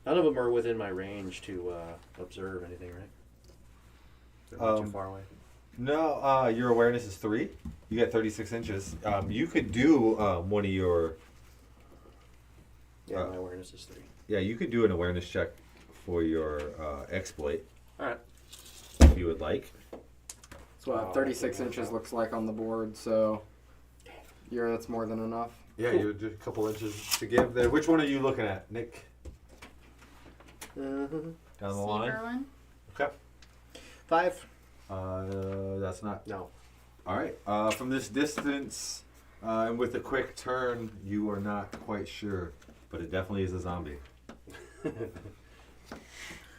none of them are within my range to observe anything, right? They're not too far away. No, your awareness is 3. You got 36 inches. You could do one of your. Yeah, my awareness is 3. Yeah, you could do an awareness check for your exploit All right. if you would like. That's what 36 inches looks like on the board, so that's more than enough. Yeah, you do a couple inches to give there. Which one are you looking at, Nick? Down the line. Sleeper one. Okay. 5. That's not. No. All right. From this distance, and with a quick turn, you are not quite sure, but it definitely is a zombie.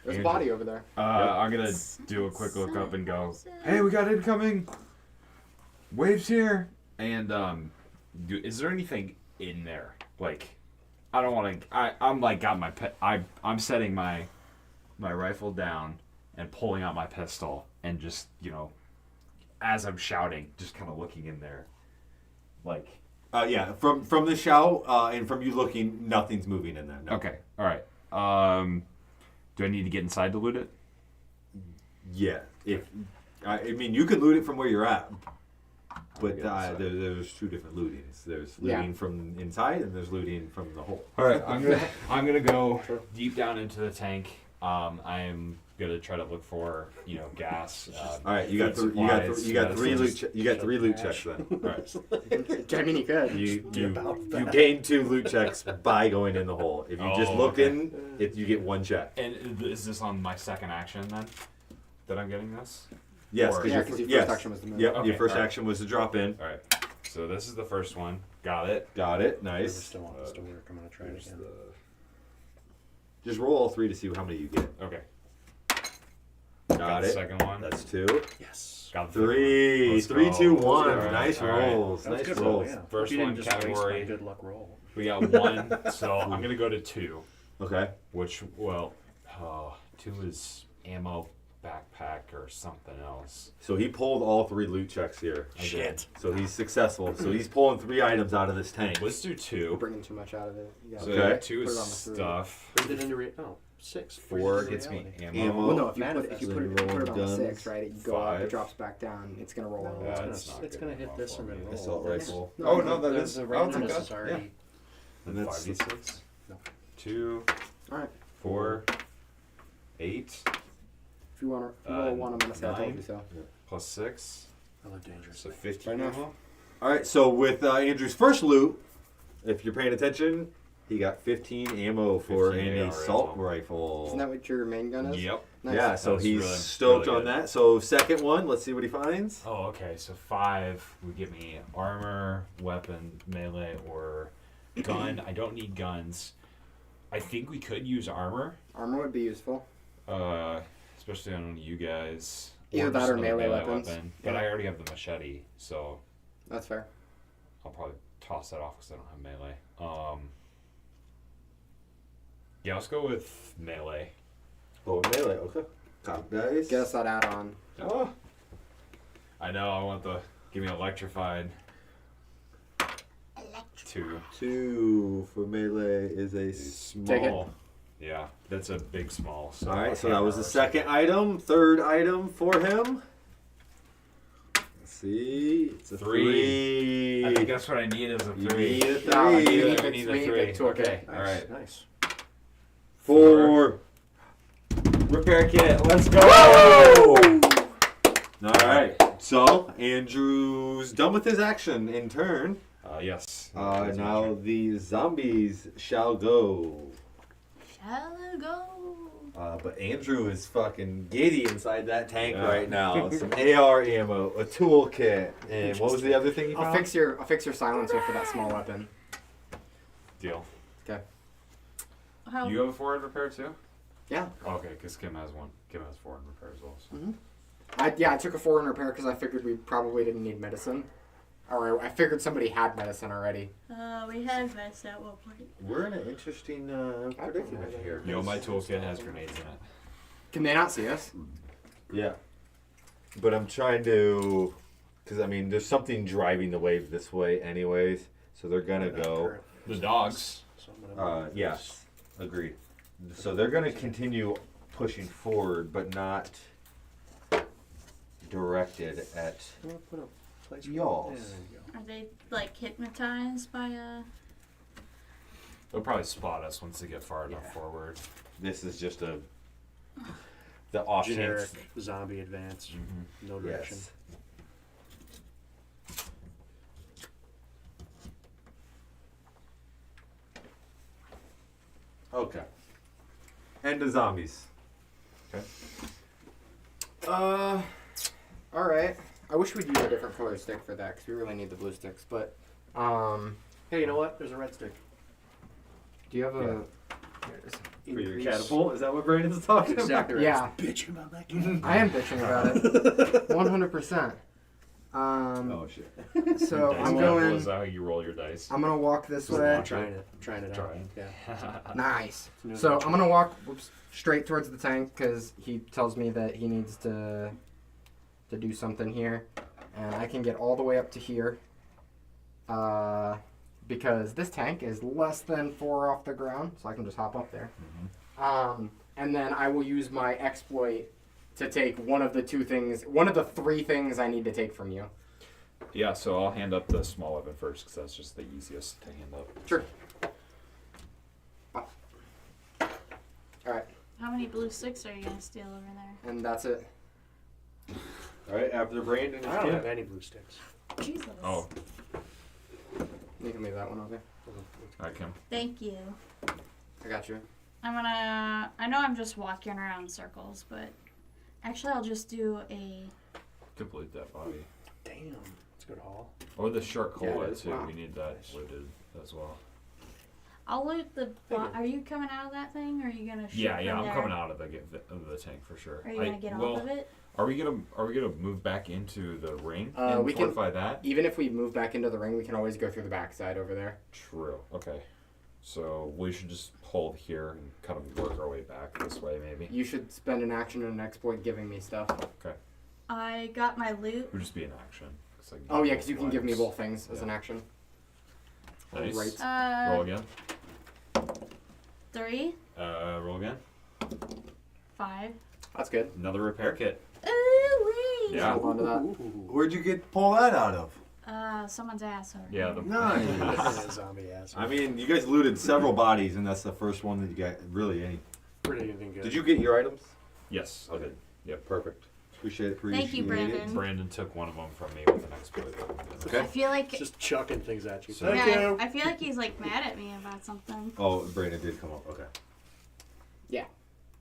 There's a body over there. I'm going to do a quick look up and go, hey, we got incoming. Waves here. And is there anything in there? Like, I don't want to. I'm like got my I'm setting my rifle down and pulling out my pistol and just as I'm shouting, just kind of looking in there, like. Yeah. From the shout and from you looking, nothing's moving in there. No. Okay. All right. Do I need to get inside to loot it? Yeah. If I mean, you can loot it from where you're at, but Get inside. there's 2 different lootings. There's Yeah. looting from inside, and there's looting from the hole. All right. I'm gonna go deep down into the tank. I'm gonna try to look for gas. All right. You got food you got supplies, 3 medicines. loot. You got 3 loot checks then. All right. I mean, you could. You gain 2 loot checks by going in the hole. If you just Oh, look okay. in, you get 1 check. And is this on my second action then? That I'm getting this? Yes, Or- Yeah, because your first action was the move. Yep, Okay, your first alright. action was to drop in. All right. So this is the first one. Got it. Got it. If it Nice. still wants this to work, I'm going to try it Here's again. Just roll all 3 to see how many you get. Okay. Got the it. second one. That's 2. Yes. Got the third one. 3. Let's 3, go. 2, 1. All right, Nice all right. rolls. That was Nice good rolls. roll, yeah. First You didn't one just waste category. my good luck roll. We got 1. So I'm gonna go to 2. Okay. Which 2 is ammo, backpack, or something else. So he pulled all 3 loot checks here. Shit. So he's successful. So he's pulling 3 items out of this tank. Let's do You're 2. bringing too much out of it. You So gotta Okay. 2 put is it on the 3. stuff. Put it into 6. 4 Into gets me reality. ammo. Ammo. Well, no, if you Manifest. put So you it on roll the guns. 6, right? You go up, it 5. drops back down. It's gonna roll on. Yeah, Yeah, that's not It's good going to hit enough this for and then me. roll. Assault rifle. No, Oh, no, no, that The- is. The I'll take randomness that. is already. And that's 5d6. No. 2, All right. 4, 8, If you want to roll 1, I'm gonna say I told 9. you so. plus 6. I live dangerous. So 15 enough. ammo. All right. So with Andrew's first loot, if you're paying attention, he got 15 ammo for 15 an AR assault rifle. rifle. Isn't that what your main gun is? Yep. Nice. Yeah, so That's he's really- stoked really on good. that. So second one, let's see what he finds. Oh, okay. So 5 would give me armor, weapon, melee, or gun. I don't need guns. I think we could use armor, Armor would be useful. especially on you guys. Either that just or another melee weapons. But Yeah. I already have the machete, so That's fair. I'll probably toss that off because I don't have melee. Yeah, let's go with melee. Oh, melee. Okay. Top dice. Get us that add-on. Oh. I know. I want the give me electrified. 2. 2 for melee is a Take it. small. Yeah, that's a big small. So All right, a so that was the hammer or second item. Third item for him. Let's see. It's a 3. something. I think that's what I need is a You 3. need a 3. No, you need need a- the- need a we need the 3. toolkit. Okay. Nice, All right. Nice. 4. Repair kit. Let's go. All right. So Andrew's done with his action in turn. Yes. Now the zombies shall go. Shall I go? But Andrew is fucking giddy inside that tank Yeah. right now. Some AR ammo, a toolkit, and what was the other thing you I'll found? fix your silencer for that small weapon. Deal. Okay. How? You have a forward repair too? Yeah. Okay, because Kim has one. Kim has forward repair as well. So. I took a 4 in repair because I figured we probably didn't need medicine. Or I figured somebody had medicine already. We had vets at one point. We're in an interesting predicament here. Yo, my toolkit has grenades in it. Can they not see us? Yeah. But I'm trying to, because I mean, there's something driving the wave this way, anyways. So they're gonna go. The dogs. So I'm gonna move Yes, agreed. So they're gonna continue pushing forward, but not directed at. this. I'm gonna put a place Y'all. Yeah, there you go. Are they like hypnotized by a? They'll probably spot us once they get far enough Yeah. forward. This is just the off Generic chance. zombie advance. No direction. Yes. Okay. And the zombies. Okay. All right. I wish we'd use a different color stick for that because we really need the blue sticks. But Hey, you know what? There's a red stick. do you have a? For your Increase- catapult? Is that what Brandon's talking Exactly right. Yeah. Bitching about that cat. I am bitching about it. 100%. about? Oh shit. So Dice I'm roll, going. Is that how you roll your dice? I'm gonna walk this way. I'm trying it. I'm trying it out. Trying. Yeah. Nice. new So adventure. I'm gonna walk straight towards the tank because he tells me that he needs to do something here, and I can get all the way up to here. Because this tank is less than 4 off the ground, so I can just hop up there. And then I will use my exploit to take one of the 3 things I need to take from you. Yeah, so I'll hand up the small weapon first because that's just the easiest to hand up. Sure. All right, How many blue sticks are you gonna steal over there? and that's it. All right. After Brandon is I don't have Kim. any blue sticks. Jesus. Oh, You can leave that one over. alright, Kim. Thank you. I got you. I know I'm just walking around in circles, but actually I'll just do a. Complete that body. Damn. It's a good haul. Or the short Yeah, it cola is. too. Wow. We need that looted as well. I'll loot the. Thank you. Are you coming out of that thing, or are you gonna shoot Yeah, from I'm there? coming out of the tank for sure. Are you gonna get well, off of it? Are we gonna move back into the ring We and can- fortify that? Even if we move back into the ring, we can always go through the backside over there. True. Okay. So we should just hold here and kind of work our way back this way, maybe. You should spend an action and an exploit giving me stuff. I got my loot. Would just be an action. So I can Oh get yeah, because you can give me items. both things as an action. Nice. Right. Roll again. 3, Roll again. 5. That's good. Another repair kit. Ooh wee! Yeah. Hold on to that. Where'd you pull that out of? Someone's ass over Yeah. here. Nice. Zombie ass. I mean, you guys looted several bodies, and that's the first one that you got. Really, any? Pretty anything good. Did you get your items? Yes, I did. Yep. Perfect. Appreciate it. Thank you, Brandon. Brandon took one of them from me with an exploit. Okay. I feel like. Just chucking things at you. So- Thank yeah, you. I feel like he's like mad at me about something. Oh, Brandon did come up. Okay.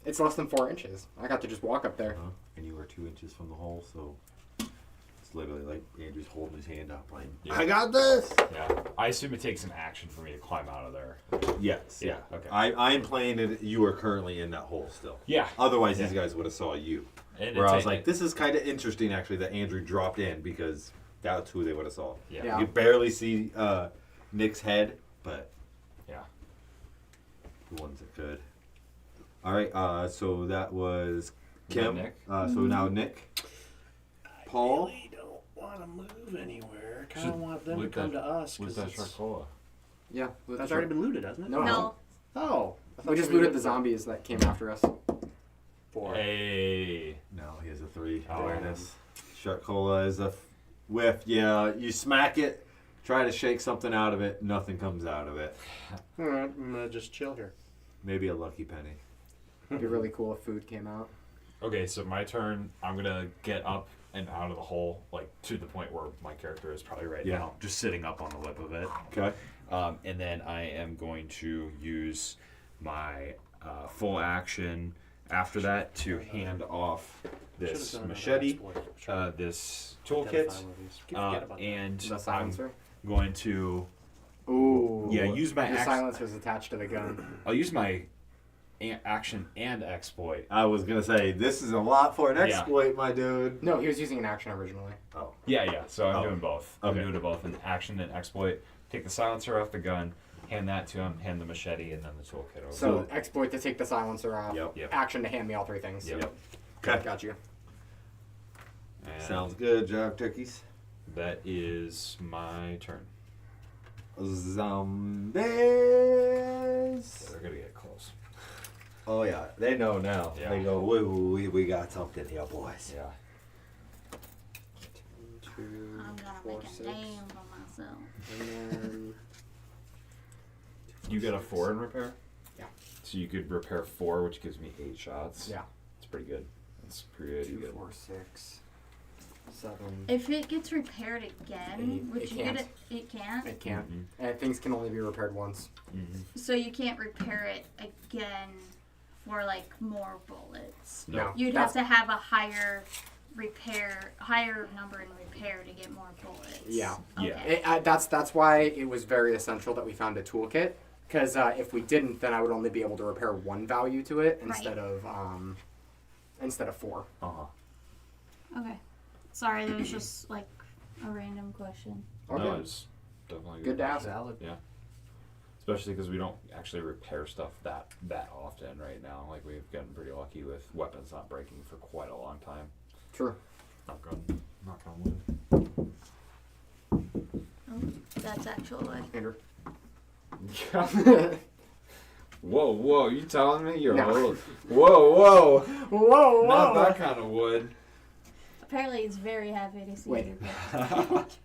It's less than 4 inches. I got to just walk up there. And you were 2 inches from the hole, so it's literally like Andrew's holding his hand up, like, Yeah. I got this. Yeah. I assume it takes an action for me to climb out of there. Yes. Okay. I'm playing it. You are currently in that hole still. Yeah. Otherwise, these guys would have saw you. And Where I was it's- like, this is kind of interesting actually that Andrew dropped in because that's who they would have saw. Yeah. Yeah. You barely see Nick's head, but Yeah. the ones that could. All right, so that was Kim. Nick. So now Nick. Paul. I don't want to move anywhere. I kind Should of want them to loot come that- to us. With 'cause that it's- Sharkola. Yeah. That's already been looted, hasn't it? No. No. Oh. I thought We just we looted the looked zombies that came after us. 4. Hey. No, he has a 3 Oh. awareness. Shark Cola is a whiff. Yeah, you smack it, try to shake something out of it, nothing comes out of it. All right, I'm gonna just chill here. Maybe a lucky penny. It'd be really cool if food came out. Okay, so my turn. I'm gonna get up and out of the hole, like to the point where my character is probably right Yeah. now, just sitting up on the lip of it. Okay. And then I am going to use my full action after that to hand off this Should've done another machete, exploit. this Identify toolkit, one of these. Forget about that. and The I'm silencer. going to Ooh. use my The action. silencer's attached to the gun. I'll use my action and exploit. I was gonna say this is a lot for an Yeah. exploit, my dude. No, he was using an action originally. Oh. Yeah. So I'm Oh. doing both. Okay. I'm doing it both in action and exploit. Take the silencer off the gun, hand that to him, hand the machete, and then the toolkit over. So exploit to take the silencer off. Yep. Action to hand me all 3 things. Yep. Okay. Got you. And Sounds good, job turkeys. that is my turn. Zombies. They're gonna get close. Oh yeah, they know now. Yeah. They go, we got something here, boys. Yeah. 2, I'm gonna 4, make a 6. name for myself. And then You get a 4 in repair? Yeah. So you could repair 4, which gives me 8 shots. yeah. It's pretty good. It's pretty 2, good. 4, 6, 7. If it gets repaired again, It would you can't. get it? It can't. It can't. Mhm. And things can only be repaired once. So you can't repair it again for like more bullets. No. You'd that's- have to have a higher number in repair to get more bullets. Yeah. Yeah. Okay. That's why it was very essential that we found a toolkit. Because if we didn't, then I would only be able to repair 1 value to it instead of 4. Uh-huh. Okay. Sorry, that was just like a random question. Okay. No, it's definitely Good to ask. Valid. Yeah. Especially because we don't actually repair stuff that often right now. Like we've gotten pretty lucky with weapons not breaking for quite a long time. True. Knock on wood. Oh, that's actually. Andrew. Whoa! You telling me you're No. old? Whoa! Whoa, Not that kind of wood. Apparently, he's very happy to see Wait. you. But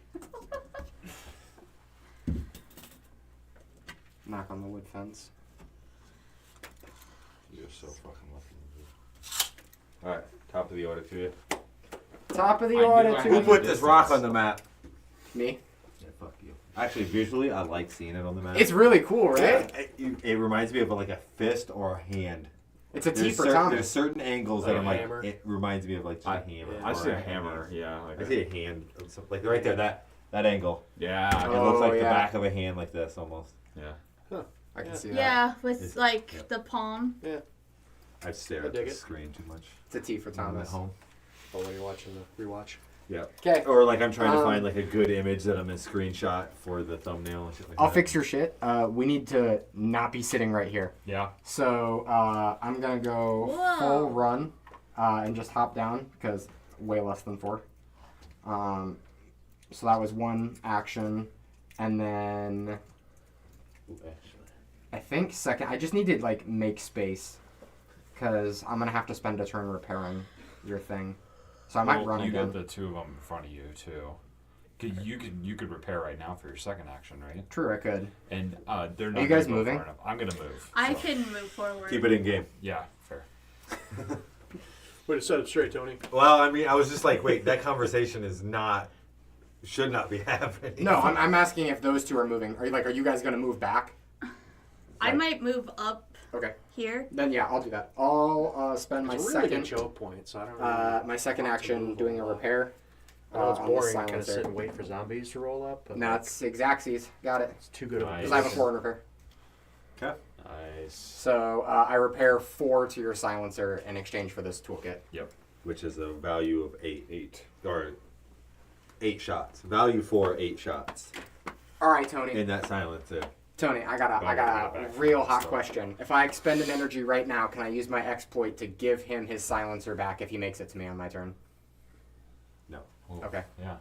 Knock on the wood fence. You're so fucking lucky. All right, top of the order to you. Top of the I knew order I to Who had put to- this rock on the map? me. Yeah, fuck you. Actually, visually, I like seeing it on the map. It's really cool, right? It reminds me of like a fist or a hand. It's a T There's, for there's Thomas. certain angles that Like I'm a like, hammer? it reminds me of like just a hammer. yeah. I or see a hammer. Yeah. I see a hand, like right there, that angle. Yeah. It Oh, looks like the yeah. back of a hand, like this almost. Yeah. I can see that. yeah, with It's- like yep. the palm. I stare I at the dig it. screen too much. It's a T for when I'm at Thomas. home. Oh, when you're watching the rewatch. Yeah. Okay. Or like I'm trying to Um, find like a good image that I'm in screenshot for the thumbnail and shit like I'll that. fix your shit. We need to not be sitting right here. Yeah. So I'm gonna go Whoa. full run and just hop down because way less than 4. So that was 1 action, and then Ooh, actually. I think second. I just need to like make space because I'm gonna have to spend a turn repairing your thing. So I might run you again. got the 2 of them in front of you too. You could repair right now for your second action, right? True, I could. And they're not. you guys gonna go moving? far enough. I'm gonna move. I so- can move forward. Keep it in game. Yeah. Fair. Way to set it straight, Tony. Well, I mean, I was just like, wait, that conversation should not be happening. No, I'm asking if those 2 are moving. Are you guys gonna move back? I might move up Okay. here. Then yeah, I'll do that. I'll spend my It's a really second good choke point, so I don't really my second want to action move doing a lot. repair. I know it's on the boring. I kind of silencer. sit and wait for zombies to roll up. But No, it's exactsies. Got it. it's too good of a Nice. Because I have a 4 in repair. Okay. Nice. So I repair 4 to your silencer in exchange for this toolkit. Yep. which is a value of 8. 8. Or 8 shots. Value for 8 shots All right, Tony. in that silencer. Tony, I got a real hot question. If I expend an energy right now, can I use my exploit to give him his silencer back if he makes it to me on my turn? No. Ooh, Okay. Yeah.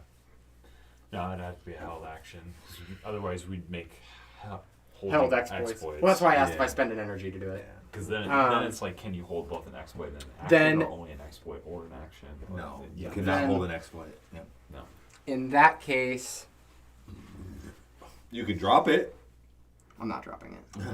No, it'd have to be a held action. 'Cause otherwise, we'd make holding Held exploits. Well, that's why I asked if I spend an energy to do it. Because then it's like, can you hold both an exploit and an action, Then- or only an exploit or an action? No. You Yeah. cannot Then- hold an exploit. Yeah. No. In that case, You can drop it I'm not dropping it.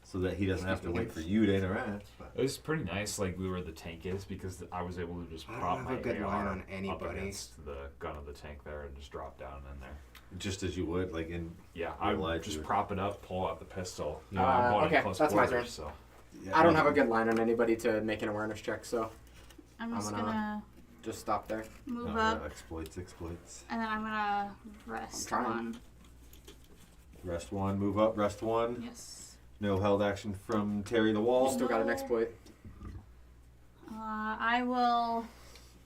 so that he doesn't have to wait for you to interact. But It was pretty nice, like we were the tank is, because I was able to just I don't prop have my a good AR line on up anybody. against the gun of the tank there and just drop down in there. just as you would, like in Yeah, I Real life, would just you would- prop it up, pull out the pistol. You know, I'm going okay, in close that's my quarters, turn. so. I don't have a good line on anybody to make an awareness check, so I'm I'm just gonna- gonna just stop there. move No, up, no, exploits. and then I'm gonna rest I'm trying. one. Rest 1, move up, rest 1. Yes. No held action from Terry the You Wall. still got an exploit. I will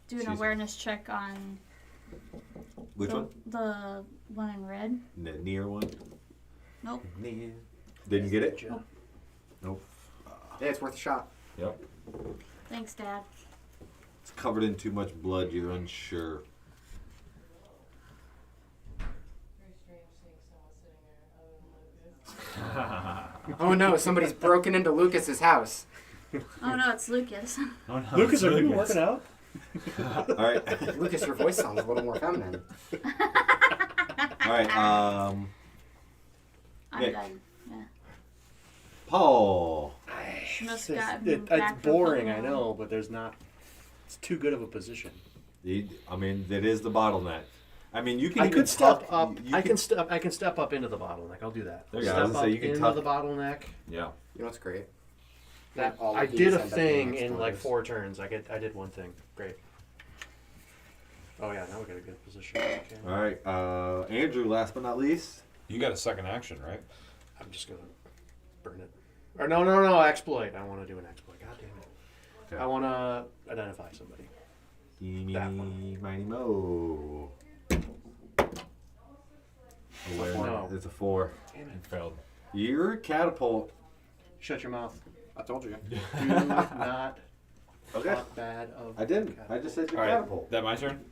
do an Excuse me. awareness check on Which one? the one in red. The near one. Nope. Near. Didn't get it? Nope. Nope. Yeah, it's worth a shot. Yep. Thanks, Dad. It's covered in too much blood. You're unsure. Oh no, somebody's broken into Lucas's house. Oh no, it's Lucas. Oh, no, Lucas, it's are you Lucas. working out? All right. Lucas, your voice sounds a little more feminine. All right. I'm Nick. done. Yeah. Paul. She must It's, got it's back from boring, I Pokemon. know, but there's not. It's too good of a position. I mean, that is the bottleneck. I mean, you can. I even could step tuck- up. you I can step. I can step up into the bottleneck. I'll do that. Yeah, I Step was gonna up say, you can into tuck- the bottleneck. Yeah. You know what's great? That All I of did these a end up thing being in like exploders. 4 turns. I did one thing. Great. Oh yeah, now we got a good position. Okay. All right. Andrew, last but not least. You got a second action, right? I'm just gonna burn it. Or no, exploit. I want to do an exploit. God damn it. Okay. I want to identify somebody. Eeny, That meeny, miny, mo. No. It's a 4. Damn You it. failed. Your catapult. Shut your mouth. I told you. Do not Okay. talk bad of. I didn't. catapult. I just said your All right. catapult. That my turn?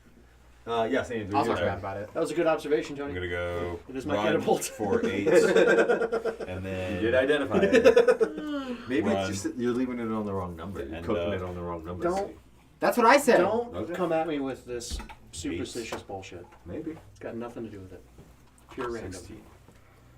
Yes, Andrew. I'll your talk turn. bad about it. That was a good observation, I'm Tony. gonna go It is my run catapult. for 8, and then You did identify it. Maybe Run. it's just you're leaving it on the wrong number. You're And, cooking it on the wrong number. Don't That's what I said. don't Okay. come at me with this superstitious bullshit. Maybe. It's got nothing to do with it. Pure random. 16.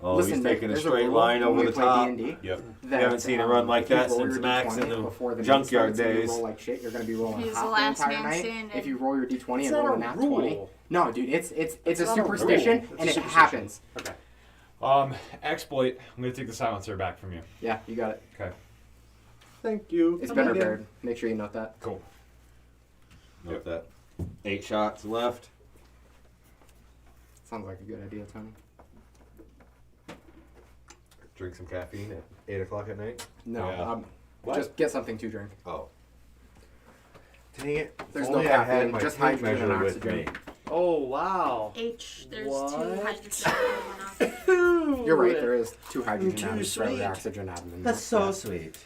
Oh, Listen, he's Nick, taking a there's straight rule line when over we the play top. D&D Yep. You haven't seen it run like if you that roll since your Max D20 in the before the junkyard night starts and days. You roll like shit, you're gonna be rolling He's hot the last entire man night. standing. If you roll your D20 It's and roll not a a nat rule. 20. No, dude, it's a not a superstition rule. It's and a it superstition. happens. Okay. Exploit. I'm gonna take the silencer back from you. Yeah, you got it. Okay. Thank you. It's been repaired. Make sure you note that. Cool. Note that. 8 shots left. Sounds like a good idea, Tony. Drink some caffeine at 8 o'clock at night. No, Yeah. What? just get something to drink. Oh. Dang it. There's If no only I had caffeine, my just tape hydrogen and measure with oxygen. me. Oh wow. There's What? 2 hydrogen monoxide. You're right, there is 2 hydrogen Too atoms for every sweet. oxygen atom in That's there. so Yeah. sweet.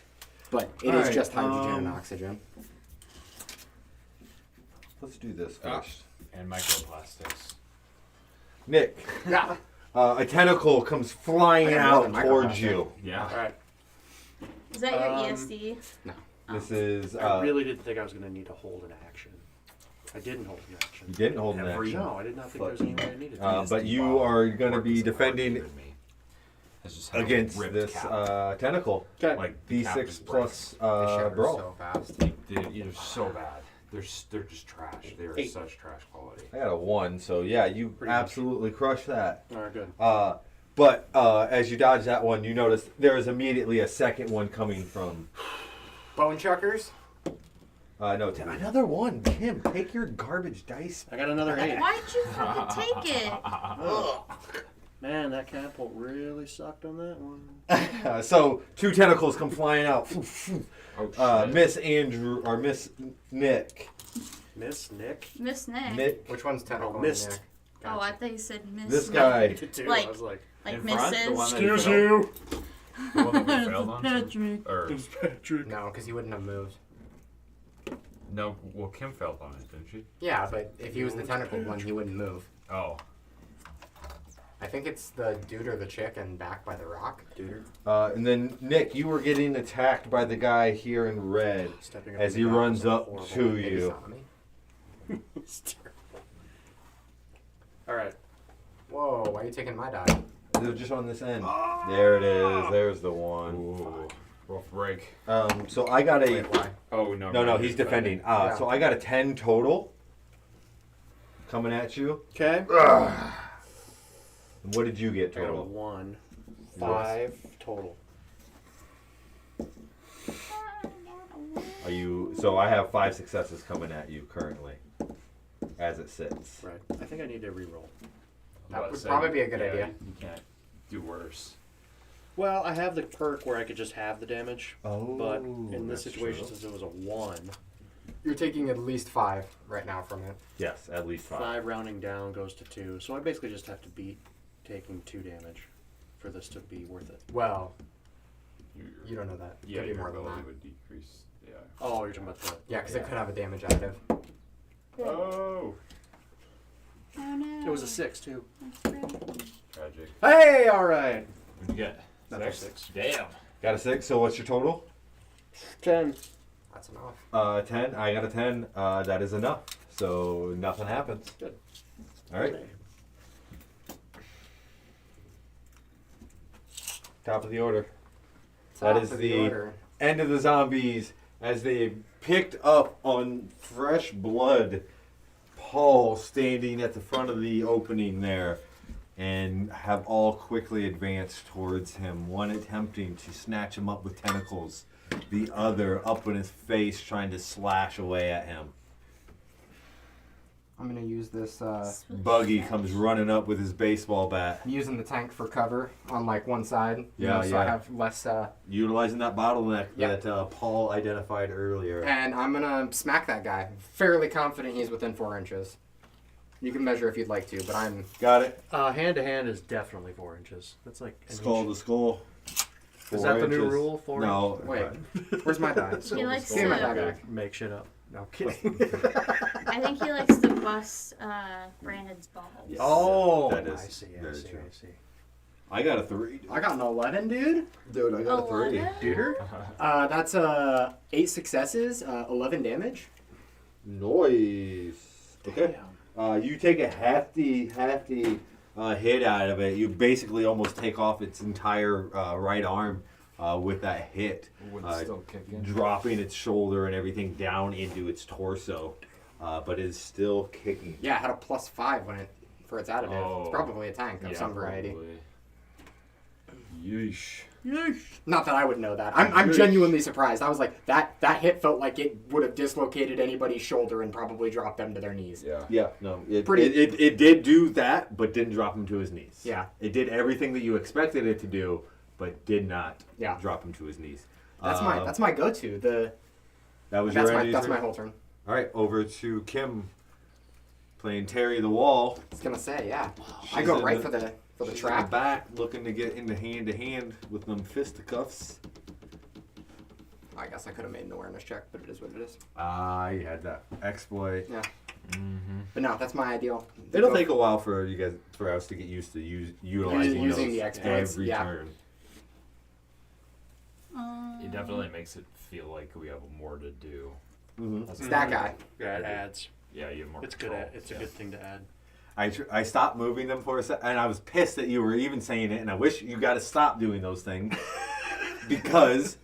But it is Alright, just hydrogen and oxygen. Let's do this Ah. first. And microplastics. Nick, Yeah. a tentacle comes flying I got out more than towards microplastic. you. Yeah. All right. Is that your Um, ESD? This is. I really didn't think I was going to need to hold an action. I didn't hold an action. You didn't hold an Every- action. No, I did not think there was any way I needed to. But you are going to be defending against ripped this cap. tentacle. Okay. Like the cap D6 is plus They shatter brawl. so fast. They're so bad. They're just trash. They are 8. such trash quality. I got a 1, so yeah, you Pretty much. absolutely crushed that. All right, good. But as you dodge that one, you notice there is immediately a second one coming from. Bone chuckers? No, Tim, another one. Tim, take your garbage dice. I got another 8. Why'd you fucking take it? Man, that catapult really sucked on that one. So 2 tentacles come flying out. Oh, shit. Miss Andrew or Miss Nick. Miss Nick? Miss Nick. Nick. Which one's tentacle? Oh, missed. Nick? Oh, I thought you said Miss. This Nick. guy. Too. Like- I was like, Like In front, the Mrs. one that you failed? The one that we failed on? Patrick. Or Patrick. No, because he wouldn't have moved. no? Well, Kim failed on it, didn't she? Yeah, but if he was the tentacle one, he wouldn't move. Oh, I think it's the dude or the chick and back by the rock. Duder. And then Nick, you were getting attacked by the guy here in red Stepping up as to he the runs ground was up horrible. to Maybe you. saw me. It's terrible. Alright. Whoa, why are you taking my die? They're just on this end. There it is. There's the one. ooh, rough break. So I got a. Wait, why? Oh no. No, he's defending. Yeah. So I got a 10 total coming at you. Okay. What did you get I got a total? 1. 5 total. Are you? So I have 5 successes coming at you currently, as it sits. Right. I think I need to reroll. That would probably be a good idea. You can't do worse. Well, I have the perk where I could just have the damage, Oh, but in this that's situation, true. since it was a 1, You're taking at least 5 right now from it. Yes, at least 5. 5 rounding down goes to 2. So I basically just have to beat taking 2 damage for this to be worth it. Well, Your- you don't know that. Yeah, Could be your more than ability that. would decrease. Yeah. Oh, you're talking about the... Yeah, because it could have a damage additive. Oh, Oh no. It was a 6, too. That's right. tragic. Hey, alright. What'd you get? Another 6? 6. Damn. Got a 6. So what's your total? 10. That's enough. 10. I got a 10. That is enough. So nothing happens. Good. All right. Top of the order. That Top is of the order. end of the zombies as they picked up on fresh blood. Paul standing at the front of the opening there, and have all quickly advanced towards him. One attempting to snatch him up with tentacles, the other up in his face trying to slash away at him. I'm gonna use this. Buggy comes running up with his baseball bat, I'm using the tank for cover on like one side. you Yeah, know, so I yeah. have less. utilizing that bottleneck Yep. that Paul identified earlier. And I'm gonna smack that guy. Fairly confident he's within 4 inches. You can measure if you'd like to, but I'm. Got it. Hand to hand is definitely 4 inches. That's like an Skull inch. to skull. Is 4 that the new inches. rule? 4 No. Wait, where's my die? He likes Give me my die to. back. Make shit up. No kidding. I think he likes to bust Brandon's balls. Yes. Oh, That is I see. very true. I see. I got a 3. I got an 11, dude. Dude, I got a 3. 11? Duder? That's 8 successes, 11 damage. Noise. Okay. You take a hefty hit out of it. You basically almost take off its entire right arm with that hit, Still kicking. dropping its shoulder and everything down into its torso, but it is still kicking. Yeah, it had a +5 when for its additive. Oh. It's probably a tank of some variety. Probably. Yeesh. Not that I would know that. I'm genuinely surprised. I was like, that hit felt like it would have dislocated anybody's shoulder and probably dropped them to their knees. Yeah. Yeah, no, it did do that, but didn't drop him to his knees. Yeah. It did everything that you expected it to do, but did not Yeah. drop him to his knees. That's my go-to. That was your end That's user? my whole turn. All right, over to Kim, playing Terry the Wall. I was gonna say, yeah. I She's go in right the- for the She's in trap. the back, looking to get into hand to hand with them fisticuffs. I guess I could have made an awareness check, but it is what it is. You had that exploit. Yeah. Mm-hmm. But no, that's my ideal. It'll Go- take a while for us to get used to utilizing Using those the exploits, every yeah. turn. It definitely makes it feel like we have more to do. Mm-hmm. As It's a- that guy. Yeah, it adds. Yeah, you have more It's good. control. It's a good thing to add. I stopped moving them for a second, and I was pissed that you were even saying it, and I wish you got to stop doing those things because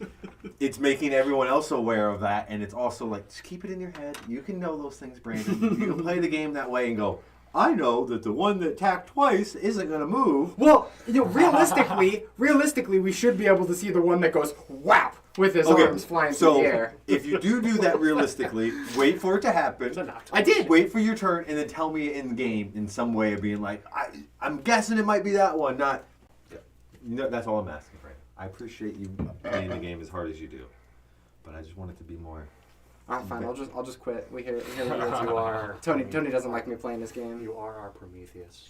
it's making everyone else aware of that, and it's also like, just keep it in your head. You can know those things, Brandon. You can play the game that way and go, I know that the one that tacked twice isn't going to move. Well, realistically, we should be able to see the one that goes whap with his arms flying through the air. if you do that realistically, wait for it to happen. It's a knocked I did. Wait for your turn and then tell me in game in some way of being like, I'm guessing it might be that one, not. That's all I'm asking, right? I appreciate you playing the game as hard as you do, but I just want it to be more. Fine. I'll just quit. We hear what it is. You are. Tony doesn't like me playing this game. You are our Prometheus.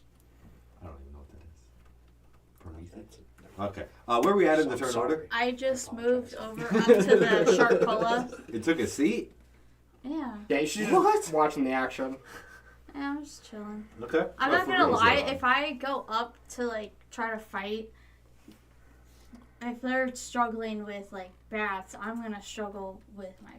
I don't even know what that is. Prometheus. Okay. Where are we at in the turn order? I just moved over up to the shark cola. It took a seat. Yeah. Yeah, you should What? just watching the action. Yeah, I'm just chilling. Okay. I'm not gonna lie, if I go up to like try to fight, if they're struggling with like bats, I'm gonna struggle with my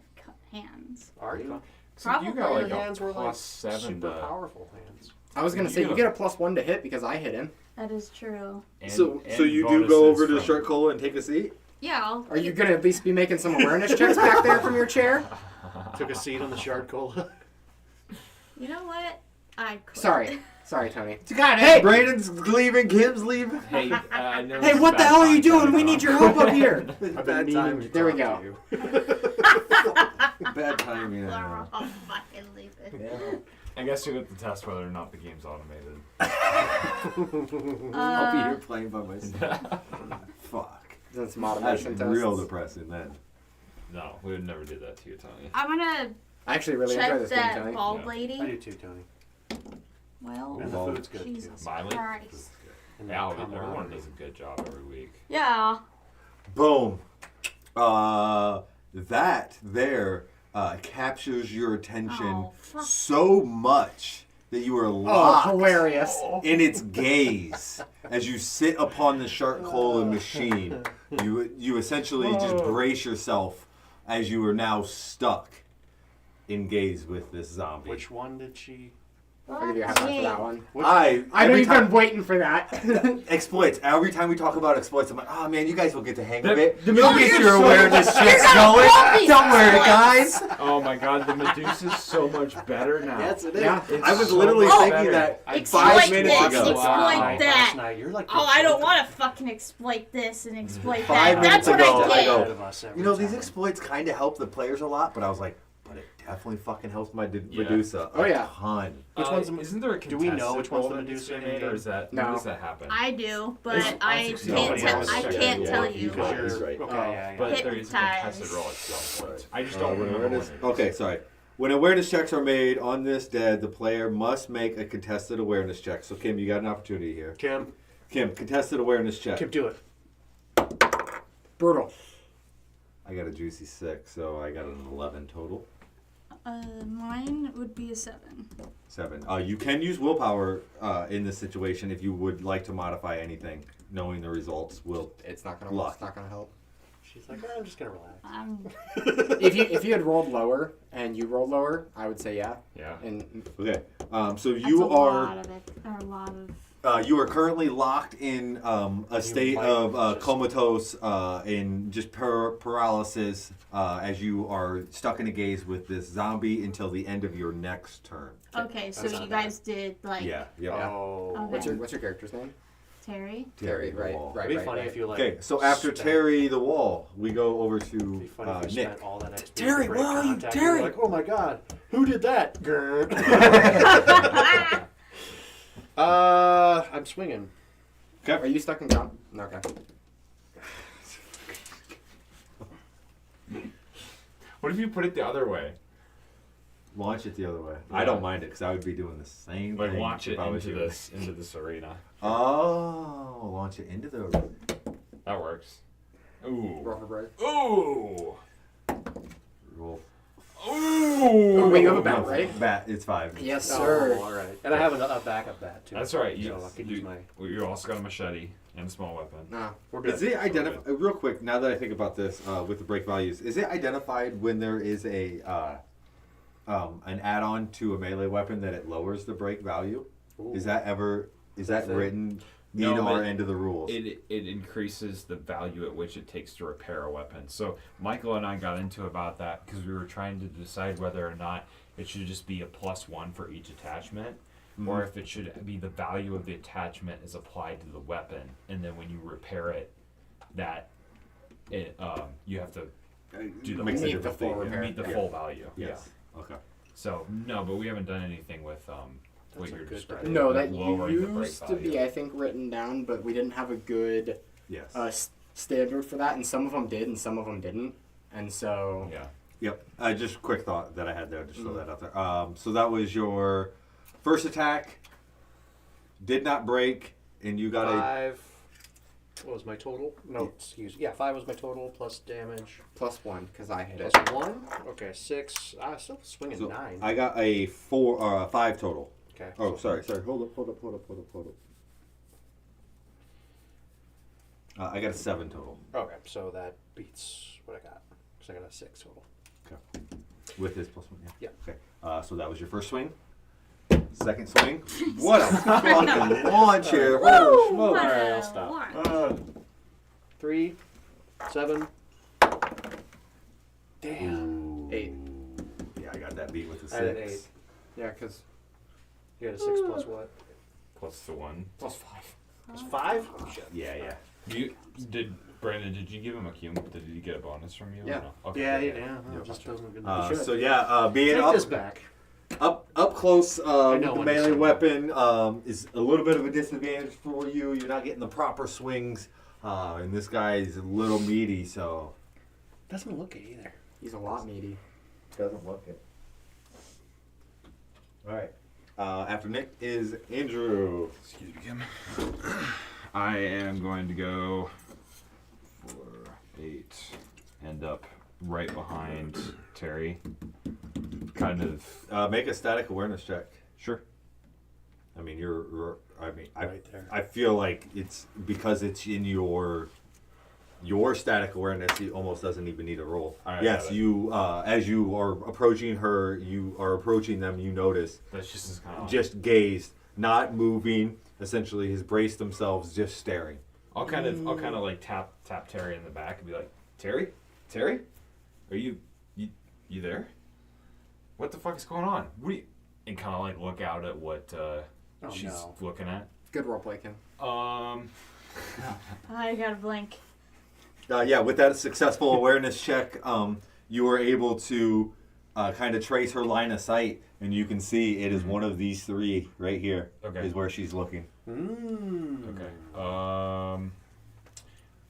hands. Are you? Probably. You got like Your hands were a like +7 super to. powerful hands. I was gonna say you get a +1 to hit because I hit him. That is true. So you do go over to the shark cola and take a seat? Yeah. Are you gonna at least be making some awareness checks back there from your chair? Took a seat on the shard cola. You know what? I quit. Sorry, Tony. God, hey, Brandon's leaving, Kim's leaving. Hey, I know Hey, it's what the bad hell are you time doing? to We talk. need your help up here. Bad timing. There we go. Bad timing. Laura, I'll fucking leave it. I guess we have to test whether or not the game's automated. I'll be here playing by myself. Fuck. Then some That's automation tests. real depressing then. No, we would never do that to you, Tony. I'm gonna I actually really enjoy check this game, that Tony. bald Yeah. lady. I do too, Tony. Well, And the Bald. food's good too. Jesus Miley? Christ. And the Yeah, camaraderie. everyone does a good job every week. Yeah. Boom. That there captures your attention Oh, fuck. so much that you are Oh, locked hilarious. in its gaze as you sit upon the shark cola machine. You essentially just brace yourself as you are now stuck in gaze with this zombie. Which one did she? I'll give you a high five for that one. I I know every you've time been waiting for that. exploits. Every time we talk about exploits, I'm like, oh man, you guys will get the hang of it. the You'll Medusa's get your so- awareness checks gonna going. love these Don't worry, exploits. guys. Oh my god, the Medusa's so much better now. Yes, it is. Yeah. It's I was so literally much thinking better. that I- Exploit 5 minutes this, ago. exploit Last that. night, you're like Oh, I don't want to fucking exploit this and exploit 5 that. That's minutes what ago, I I did. go, You know, these exploits kind of help the players a lot, but I was like, but it definitely fucking helps my Medusa Oh, yeah. a ton. Which one's the- isn't there a do we know contested which one's role the that needs to be Medusa made, or is that No. when does that happen? I do, but It's- I it's- can't nobody tell. else I checked can't it. tell Yeah, you. Yeah, he's right. Okay, yeah, yeah. But there is a Hypnotized. contested role at some point. I just Oh, don't when remember when awareness. it is. Okay, sorry. When awareness checks are made on this dead, the player must make a contested awareness check. So Kim, you got an opportunity here. Kim, Contested awareness check. Kim, do it. Brutal. I got a juicy 6, so I got an 11 total. Mine would be a 7. 7. You can use willpower in this situation if you would like to modify anything. Knowing the results will. It's not gonna. Luck. It's not gonna help. She's like, I'm just gonna relax. If you had rolled lower and you rolled lower, I would say yeah. Yeah. And Okay. So That's you a are. lot of it. Or a lot of. You are currently locked in a state might of just- comatose, in just paralysis, as you are stuck in a gaze with this zombie until the end of your next turn. Okay, so That's you not guys did like Yeah. Yep. Oh. Okay. what's your character's name? Terry. Terry. Right. Wall. Right. It'd be right, funny right. if you like. Okay, so after spent- Terry the Wall, we go over It'd be to funny if you Nick. spent all that XP Terry, to break where are you? contact. Terry! You're like, oh my god, who did that? I'm swinging. Are you stuck in comp? No, okay. What if you put it the other way? Launch it the other way. Yeah. I don't mind it because I would be doing the same Like thing. launch it if I was into you. this arena. Oh, launch it into the. That works. Ooh. Roll for break. Ooh. Roll. Ooh. Wait, you have a bat, right? Bat. It's 5. Yes, sir. Oh, all right. And I have a backup bat too. That's right. So You, I could use my. you also got a machete and a small weapon. No. We're good. Is it identified? Real quick, now that I think about this, with the break values, is it identified when there is a an add-on to a melee weapon that it lowers the break value? Ooh. Is that thing? written No, in but our end of the rules? It increases the value at which it takes to repair a weapon. So Michael and I got into about that because we were trying to decide whether or not it should just be a +1 for each attachment, or if it should be the value of the attachment is applied to the weapon, and then when you repair it, that you have to do the Makes a whole difference. full repair. meet the Yeah. full value. Yes. Okay. So no, but we haven't done anything with what That's a you're good describing. No, with that lowering the break used to be, value. I think, written down, but we didn't have a good Yes. standard for that, and some of them did, and some of them didn't, and so Yeah. Yep. Just a quick thought that I had there. Just throw that out there. So that was your first attack. Did not break, and you got 5. What was my total? No, excuse. Yeah, 5 was my total plus damage. +1 because I hit Plus it. 1. Okay, 6. Still swinging So 9. I got a 5 total. Okay. Oh, sorry. Hold up. I got a 7 total Okay, so that beats what I got. Because I got a 6 total. with his +1. Yeah. Okay. So that was your first swing. Second swing. What a fucking launch here! Holy smoke! Alright, I'll stop. 3, 7. Damn. 8. Yeah, I got that beat with the I had an 6. 8. Yeah, because You had a 6 plus what? Plus the 1. +5. Plus 5? Oh, shit. Yeah. Brandon, did you give him a cue? Did he get a bonus from you? or Yeah. no? Okay. Yeah, good. yeah. Yeah. It just doesn't good. So yeah, being Take up this back. up close know with the when to melee swing. weapon is a little bit of a disadvantage for you. You're not getting the proper swings, and this guy's a little meaty, so Doesn't look it either. He's a lot meaty. doesn't look it. All right. After Nick is Andrew. Excuse me, Kim. I am going to go for 8. End up right behind Terry. Kind of. Make a static awareness check. Sure. I mean, I Right there. I feel like it's because it's in your static awareness. He almost doesn't even need a roll. I Yes, got it. you as you are approaching her, you are approaching them. You notice That's just kind of. just gazed, not moving. Essentially, has braced themselves, just staring. I'll kind of like tap Terry in the back and be like, Terry, are you there? What the fuck is going on? What do you? And kind of like look out at what she's no. looking at. Good roleplay, Kim. I got a blank. Yeah, with that successful awareness check, you were able to kind of trace her line of sight, and you can see it is one of these 3 right here. Okay. Is where she's looking. Okay.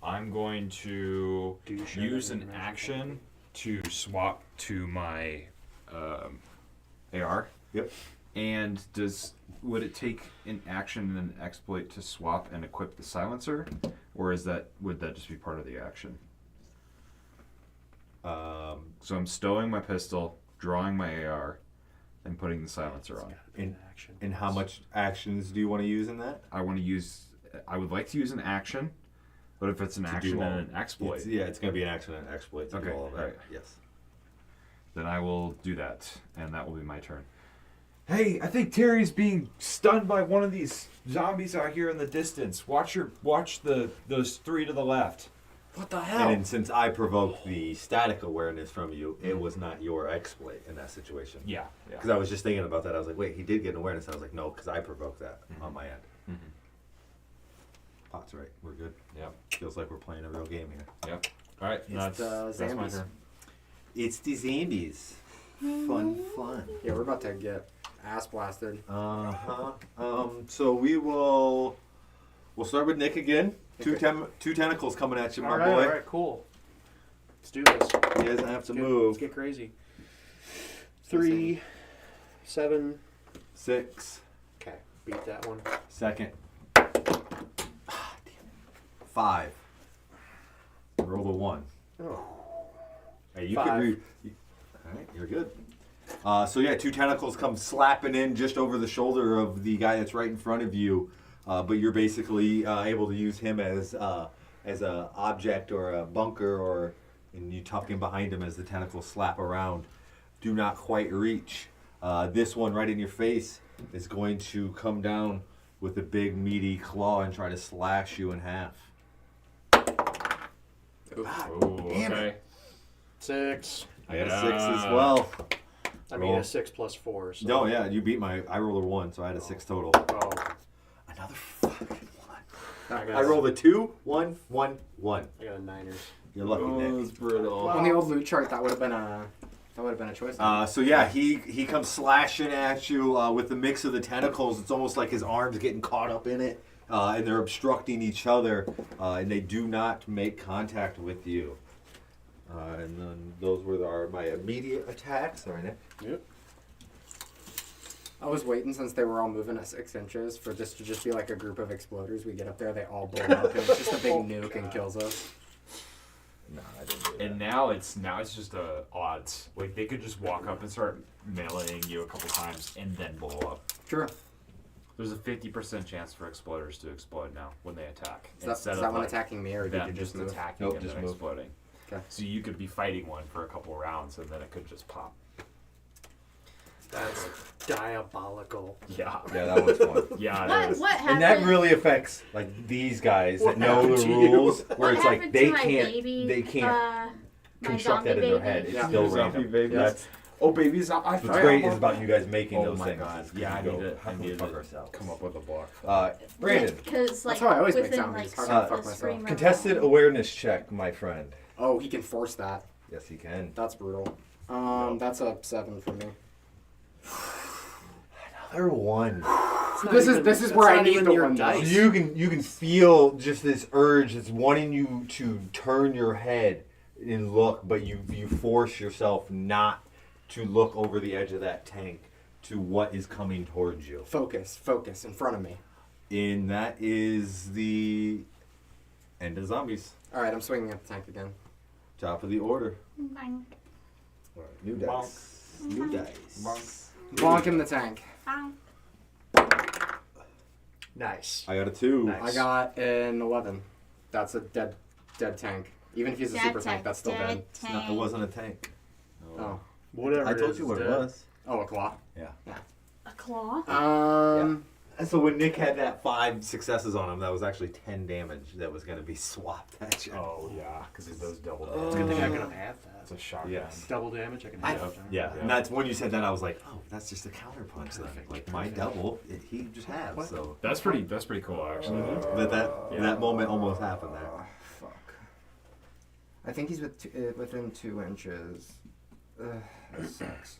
I'm going to Do you share use that an information? action to swap to my AR. Yep. And would it take an action and an exploit to swap and equip the silencer, or would that just be part of the action? So I'm stowing my pistol, drawing my AR, and putting the silencer on. In- Action. And how much actions do you want to use in that? I would like to use an action, but if it's an To do action all- and an exploit, It's going to be an action and exploit to do Okay, all of that. right. Yes. then I will do that, and that will be my turn. Hey, I think Terry's being stunned by one of these zombies out here in the distance. Watch those 3 to the left. What the And hell? then since I provoked the static awareness from you, it was not your exploit in that situation. Yeah. Because I was just thinking about that. I was like, wait, he did get an awareness. I was like, no, because I provoked that on my end. Mhm. Pot's right. We're good. Yep. Feels like we're playing a real game here. Yep. All right. It's That's the my zombies. turn. It's the zombies. Fun. Yeah, we're about to get ass blasted. So we'll start with Nick again. Two tentacles coming at you, my boy. All right, cool. Let's do this. He doesn't have to Let's move. get crazy. 3, 7. 6. Okay, beat that one. Second. 5. Roll the 1. Oh. Hey, you 5. can all right, you're good. So yeah, 2 tentacles come slapping in just over the shoulder of the guy that's right in front of you, but you're basically able to use him as a object or a bunker, and you tuck in behind him as the tentacles slap around. Do not quite reach. This one right in your face is going to come down with a big meaty claw and try to slash you in half. Oh, damn okay. 6. I got Yeah. a 6 as well. I mean, Roll. a 6 plus 4. So. No, yeah, you beat I rolled a 1, so I had a 6 total. Oh. Another fucking 1. I I rolled a 2, 1, 1, 1. I got a 9ers. You're lucky, Nick. It's brutal. On the old loot chart, that would have been a choice. So yeah, he comes slashing at you with the mix of the tentacles. It's almost like his arms getting caught up in it, and they're obstructing each other, and they do not make contact with you. And then those were my immediate attacks. Sorry, Nick. Yep. I was waiting since they were all moving at 6 inches for this to just be like a group of exploders. We get up there, they all blow up, and it's just a big nuke and kills us. No, I didn't do that. And now it's just odds. Like they could just walk up and start meleeing you a couple times and then blow up. True. There's a 50% chance for exploders to explode now when they attack. Is that one attacking me, or did them you just move? attacking Nope, and just then move. exploding. Okay. So you could be fighting one for a couple rounds and then it could just pop. That's diabolical. Yeah. Yeah, that was fun. Yeah, it is. What happened? And that really affects like these guys What that know happened the to you? rules, where What it's like happened they to my can't baby, they can't my construct that zombie in their baby? head. It's Yeah. still Zombie random. baby. That's Oh, babies! what's great is about you guys making Oh those my things. god! is Yeah, I you need go, to. how I can we need fuck to ourselves? come up with a block. Brandon, Because like That's how I always make within, zombies. like, How can I the fuck myself? screamer contested realm. awareness check, my friend. Oh, he can force that. Yes, he can. That's brutal. That's a 7 for me. Another one. This is where I need the your one. though. dice. You can feel just this urge that's wanting you to turn your head and look, but you force yourself not to look over the edge of that tank to what is coming towards you. Focus in front of me. And that is the end of zombies. All right, I'm swinging at the tank again. Top of the order. Bang, All right, new dice. New dice. Bonk in the tank. bang. Nice. I got a 2. Nice. I got an 11. That's a dead tank. Even if he's a Dead super tank, that's still dead. It wasn't a tank. Oh. Whatever. I it told is, you what it's it dead. was. Oh, a claw. A claw? And so when Nick had that 5 successes on him, that was actually 10 damage that was going to be swapped at you. Oh yeah, because it does double It's a damage. good thing I could have had It's that. a shotgun. Yes. Double damage, I can I- have that. Yeah, Yeah. and that's when you said that I was like, oh, that's just a counter punch then. Perfect, Like my perfect. double, he just has. What? So That's pretty cool actually. that moment almost happened there. Fuck. I think he's within 2 inches. That sucks.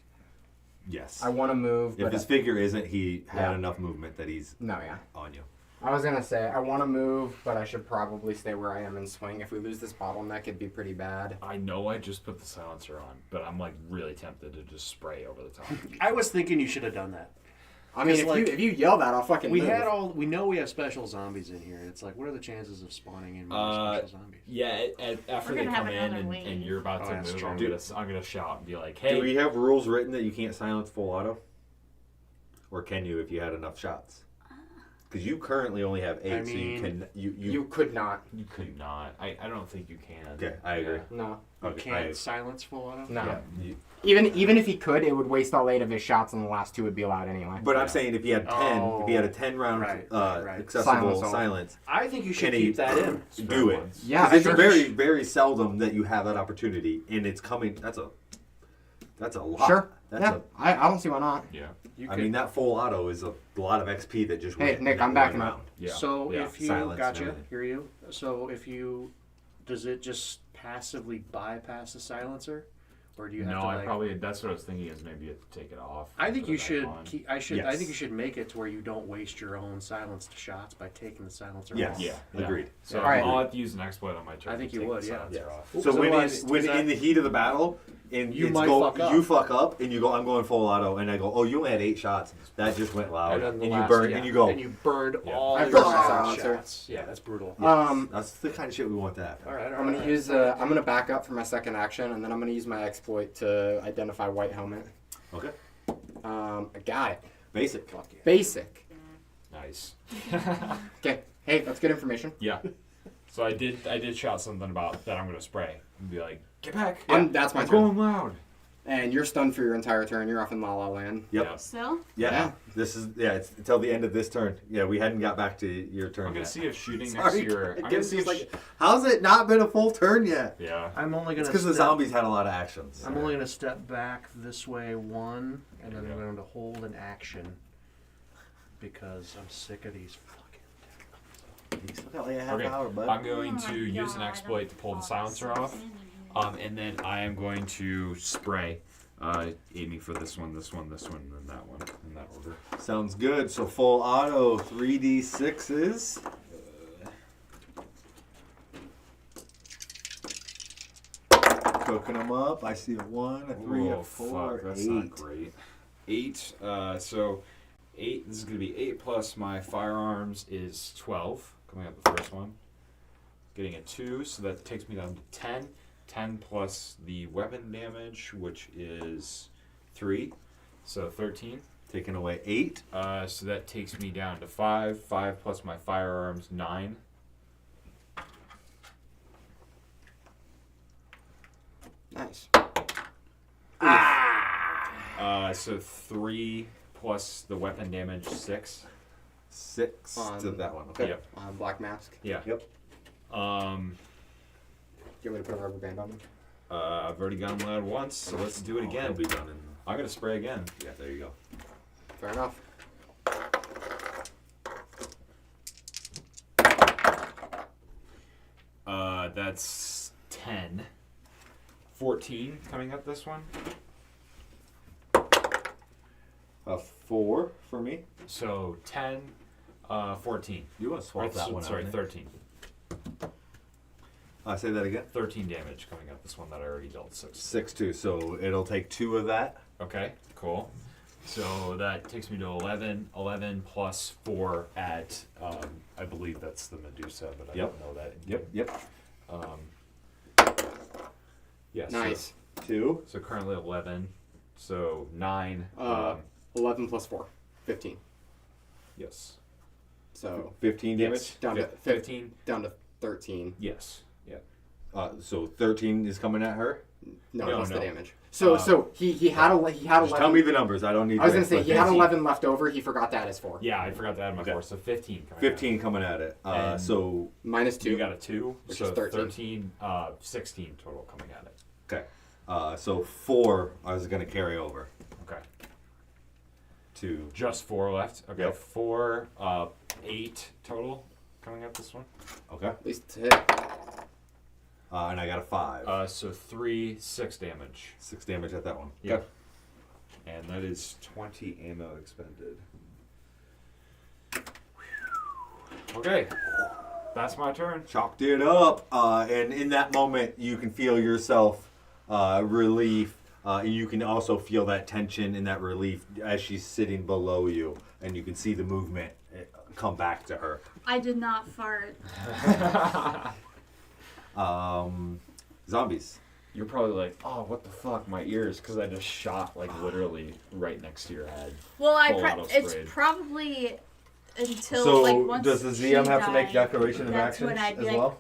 Yes. I want to move, If but his figure isn't, he had Yeah. enough movement that he's no, yeah. on you. I was gonna say I want to move, but I should probably stay where I am and swing. If we lose this bottleneck, it'd be pretty bad. I know I just put the silencer on, but I'm like really tempted to just spray over the top. I was thinking you should have done that. I mean, It's like- if you yell that, I'll fucking We move. we know we have special zombies in here. It's like, what are the chances of spawning in more special zombies? Yeah, after We're they gonna have come in another and, wave. and you're about Oh, to that's move, true. I'm gonna shout and be like, Do "Hey, we have rules written that you can't silence full auto? Or can you if you had enough shots? Because you currently only have 8, I so you mean, can You could not. you could not. I don't think you can." Okay, I agree. No. You Okay, can't silence full auto? No. yeah, you- Even if he could, it would waste all 8 of his shots, and the last 2 would be allowed anyway. But Yeah. I'm saying if he had 10, if he had a Oh, 10 round right, right. accessible Silence. silence, I think you should Can he- keep that in. do it. Yeah, 'Cause it's I think very, very seldom that you have that opportunity, and it's coming. That's a lot. Sure. That's Yeah, I don't see why not. Yeah. You I could- mean, that full auto is a lot of XP that just Hey, went Nick, I'm one backing round. up. Yeah. So yeah. if you Silence and gotcha, everything. hear you. So if you, does it just passively bypass the silencer, or do you have no, to I like? probably that's what I was thinking is maybe you have to take it off. I think put you it back should. on. I Yes. think you should make it to where you don't waste your own silenced shots by taking the silencer Yes. off. Yeah. Agreed. So All right. I'll have to use an exploit on my turn. I think to you take would, the yeah. silencer Yeah. off. So Because when otherwise, when does that- in the heat of the battle, and You it's might go, fuck up. you fuck up, and you go, I'm going full auto, and I go, oh, you only had 8 shots. That just went loud, And then and the you last- burn, yeah, and you go. and you burned Yeah. all I your burned my silenced silencer. shots. Yeah, that's brutal. That's the kind of shit we want to happen. All right, all right. I'm gonna all right. use. I'm gonna back up for my second action, and then I'm gonna use my exploit to identify white helmet. Okay. I got it. Basic. Fuck yeah. Basic. Nice. Okay. Hey, that's good information. Yeah. So I did shout something about that I'm gonna spray and be like, "Get back!" That's my I'm turn. going loud. And you're stunned for your entire turn. You're off in La La Land. Yep. Yeah. Still? Yeah. Yeah. This is it's until the end of this turn. Yeah, we hadn't got back to your turn I'm gonna yet. see if shooting next Sorry, to your. I'm gonna Kim's see just if like, how's it not been a full turn yet? yeah. I'm only It's gonna. because the step- zombies had a lot of actions. I'm only gonna step back this way 1, and then There I'm you going to hold an action because I'm sick of these fucking. You still got like a half Okay, hour, bud. I'm going Oh to my use an God, exploit to pull the I'm silencer so off. standing here. And then I am going to spray, aiming for this one, this one, this one, and then that one, in that order. Sounds good. So full auto 3d6s. Cooking them up. I see a 1, a 3, Oh, a 4, fuck, that's 8. not great. 8, so 8, this is going to be 8 plus my firearms is 12, coming out the first one. Getting a 2, so that takes me down to 10. 10 plus the weapon damage, which is 3, so 13. Taking away 8. So that takes me down to 5. 5 plus my firearms, 9. Nice. So 3 plus the weapon damage, 6. 6 to that one. Okay. Yep. Black mask. Yeah. Yep. Do you want me to put a rubber band on him? I've already gone loud once, so let's do it again. It'll be done in. I'm gonna spray again. Yeah, there you go. Fair enough. That's 10. 14 coming up this one. 4 for me. So 10, 14. You want to swap that one Sorry, out? 13. Say that again. 13 damage coming up this one that I already dealt 6. 6 2. So it'll take 2 of that. Okay, cool. So that takes me to 11. 11 plus 4 at, I believe that's the Medusa, but I Yep. don't know that. Yep. Yeah, Nice. 2. So currently 11. So 9. 11 plus 4. 15. Yes. So 15 damage. down to 15. down to 13. Yes. Yeah. So 13 is coming at her. No, No, plus no. the damage. So he had 11. Just tell me the numbers. I don't need. I was gonna say he had 15. 11 left over. He forgot to add his 4. Yeah, I forgot to add my Okay. 4. So 15. Coming 15 coming at it. And- So Minus Out. 2. You got a 2. Which so is 13. 13, 16 total coming at it. okay. So 4 I was gonna carry over Okay. to. Just 4 left. Okay. Yep. 4, 8 total coming at this one. Okay. At least to hit. And I got a 5. So 3, 6 damage. 6 damage at that one. Yep. And that is 20 ammo expended. Okay. That's my turn. Chalked it up, and in that moment, you can feel yourself relief. And you can also feel that tension and that relief as she's sitting below you, and you can see the movement come back to her. I did not fart. Zombies. You're probably like, oh, what the fuck, my ears, because I just shot, like, literally right next to your head. Well, Full auto it's sprayed. probably until So like once does the she ZM have to make died, declaration of that's actions when I'd as be like, well?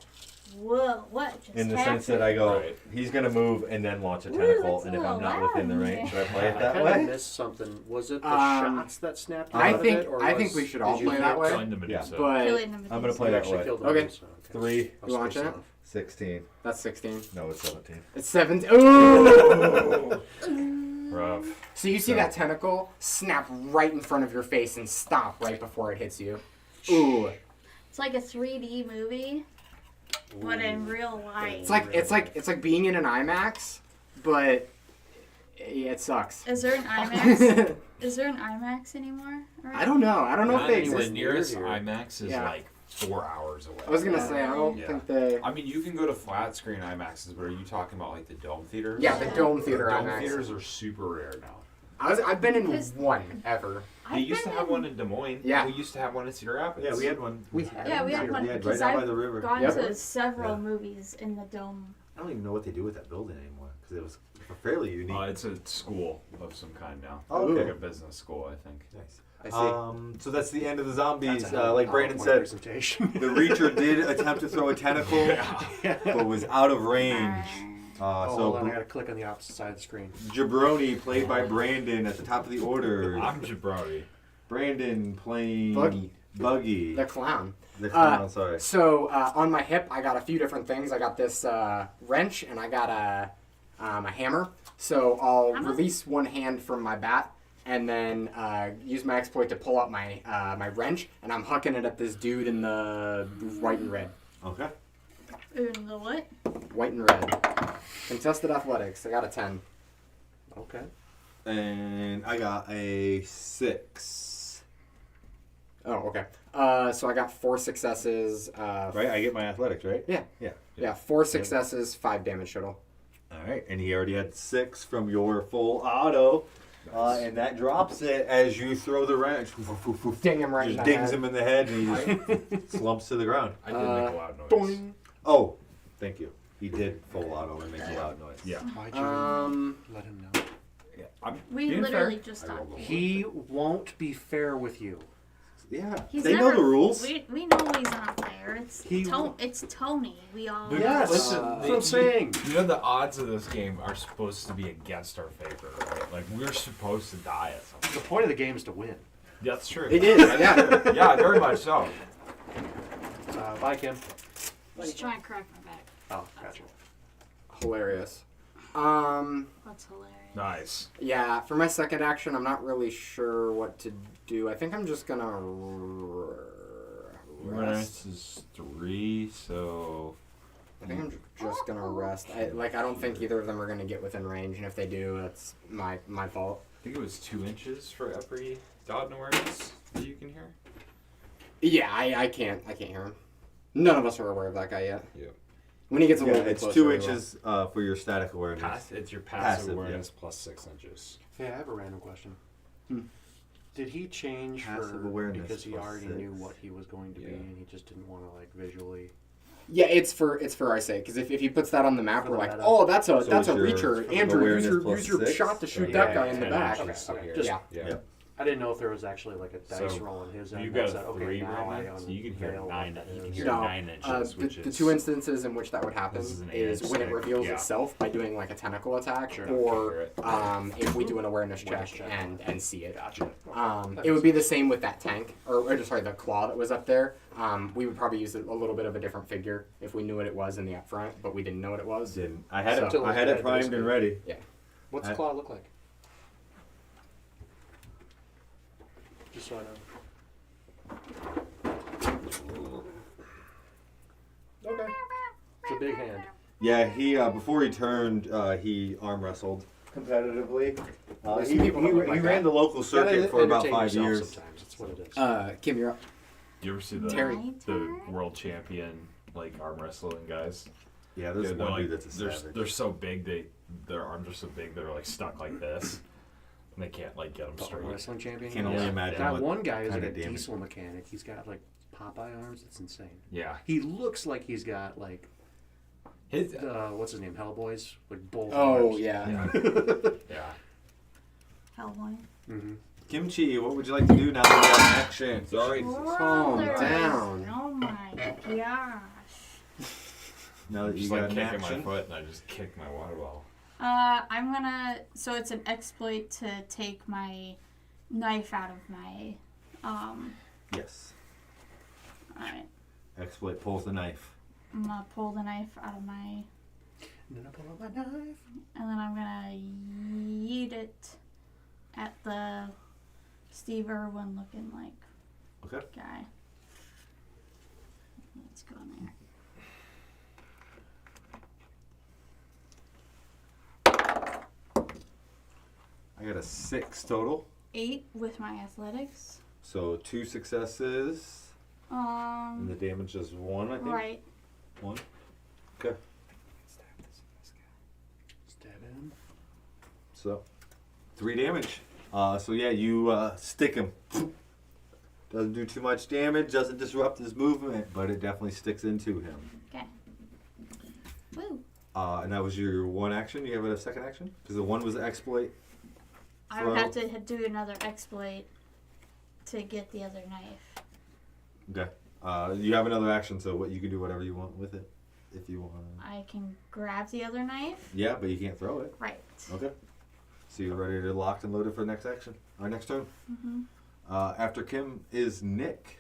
Whoa, what just In the happened? sense that I go, Right. he's gonna move and then launch a Ooh, tentacle, that's and a if I'm little not within the loud. range, should I play it I that kind of way? missed something. Was it the Um, shots that snapped you I out of think it, or I was- think we should all did you play hit that way. Killing the Medusa. But Killing the I'm gonna Medusa. play You that actually way. killed the Okay. Medusa, 3, I was You want close it? enough. 16. that's 16. No, it's 17. It's 17. Ooh! Rough. So you see So- that tentacle snap right in front of your face and stop right before it hits you. Ooh. It's like a 3D movie, but in real life. It's like being in an IMAX, but it sucks. Is there an IMAX? Is there an IMAX anymore? I don't know. I don't know if they The exist. nearest here. IMAX is Yeah. like 4 hours away. I was gonna say I don't Yeah. think they. I mean, you can go to flat screen IMAXs, but are you talking about like the dome theaters? Yeah, the dome theater Dome IMAX. theaters are super rare now. I've been in Because- one ever. They used to have one in Des Moines. Yeah. We used to have one in Cedar Rapids. Yeah, we had one. We had Yeah, we had one Yeah, right because down by I've the river. gone Yep. to several Yeah. movies in the dome. I don't even know what they do with that building anymore because it was fairly unique. It's a school of some kind now. Oh, Like okay. a business school, I think. Nice. I see. So that's the end of the zombies. That's a Like PowerPoint Brandon said, presentation. the Reacher did attempt to throw a tentacle, but was out of range. Oh, So hold on, I gotta click on the opposite side of the screen. Jabroni, played by Brandon, at the top of the order. I'm Jabroni. Brandon playing Buggy. Buggy. The clown. The clown, sorry. So on my hip, I got a few different things. I got this wrench and I got a hammer. So I'll Hammer? release one hand from my bat, and then use my exploit to pull out my my wrench, and I'm hucking it at this dude in the white and red. Okay. In the what? White and red. Contested athletics. I got a 10. Okay. And I got a 6. Oh, okay. So I got 4 successes. Right? I get my athletics, right? Yeah. Yeah. Yeah, 4 successes, 5 damage total. All right. And he already had 6 from your full auto. And that drops it as you throw the wrench. Ding him right in Just the dings head. him in the head and he just slumps to the ground. I did make a loud noise. Boing. Oh, thank you. He did full auto and make a loud noise. Yeah. Why'd you let him know? Yeah. I'm We being literally fair. just I talked. rolled a He won't be fair with you. Yeah. He's They never, know the rules. We know he's not there. It's He- it's Tony. We all. Yes, Listen, that's what I'm saying. You know the odds of this game are supposed to be against our favor, right? Like we're supposed to die at some point. The point of the game is to win. That's true. It is, yeah. Yeah, very much so. Bye, Kim. Just trying to crack my back. Oh, gotcha. Hilarious. That's hilarious. Nice. Yeah, for my second action, I'm not really sure what to do. I think I'm just gonna rest. Rest is 3, so I think I'm just gonna rest. I don't think either of them are gonna get within range, and if they do, it's my fault. I think it was 2 inches for every dot and awareness that you can hear. Yeah, I can't hear him. None of us are aware of that guy yet. Yeah. When he gets a Yeah, little bit it's closer, 2 we will. inches for your static awareness. It's your Passive, passive yeah. awareness plus 6 inches. Hey, I have a random question. Hmm. Did he change Passive for awareness because he plus already 6. knew what he was going to be Yeah. and he just didn't want to like visually? Yeah, it's for our sake. Because if he puts that on the map, For we're the like, meta. oh, that's a So that's a it's your reacher. Andrew, awareness use plus your 6? shot to shoot Yeah, that guy in the 10 back. inches Okay, here. just- Yeah. Yeah. I didn't know if there was actually like a dice So, roll in his end. You that got said, a okay, 3 now right I now, so you can hear unveil 9. what You it can is. hear No, 9 inches, which the is 2 instances in which that would happen This is an is when it stick, reveals yeah. itself by doing like a tentacle attack, Sure. or Okay, if we do an awareness Awareness check check. and see it. Gotcha. It would be the same with that tank, or sorry, the claw that was up there. We would probably use a little bit of a different figure if we knew what it was in the upfront, but we didn't know what it was. Didn't. I had it. So- I had it primed and ready. What's I- the claw look like? Just so I know. Okay. It's a big hand. Yeah, he before he turned, he arm wrestled competitively. There's He, some people that look like ran that. the local circuit for about 5 years. Sometimes. That's what it is. Kim, you're up. Do you ever see the Terry. world champion like arm wrestling guys? Yeah, there's Yeah, they're one like, dude that's a savage. they're so big their arms are so big they're like stuck like this, and they can't like get them The straight. wrestling champion. Can only Yeah. imagine That what one guy is like kind a of damage. diesel mechanic. He's got like Popeye arms. It's insane. Yeah, He looks like he's got like his what's his name? Hellboy's like both. Oh arms. yeah. yeah. Hellboy. Mm-hmm. Kimchi, what would you like to do now that we have action? Sorry. Calm Brothers. down. Oh my gosh. Now that you Just got like an kicking action. my foot and I just kicked my water bottle. I'm gonna. So it's an exploit to take my knife out of my. Yes. Alright. Exploit pulls the knife. I'm gonna pull the knife out of my. And then I pull out my knife. And then I'm gonna yeet it at the Steve Irwin looking like Okay. guy. Let's go in there. I got a 6 total. 8 with my athletics. So 2 successes. And the damage is 1, I think. Right. 1. Okay. Stab him. So 3 damage. So yeah, you stick him. Doesn't do too much damage, doesn't disrupt his movement, but it definitely sticks into him. Okay. Woo. And that was your one action. You have a second action? Because the one was exploit. I would have to do another exploit to get the other knife. Okay. You have another action, so what you can do whatever you want with it, if you want. I can grab the other knife. Yeah, but you can't throw it. Right. Okay. So you're ready to locked and loaded for the next action, our next turn. Mm-hmm. After Kim is Nick.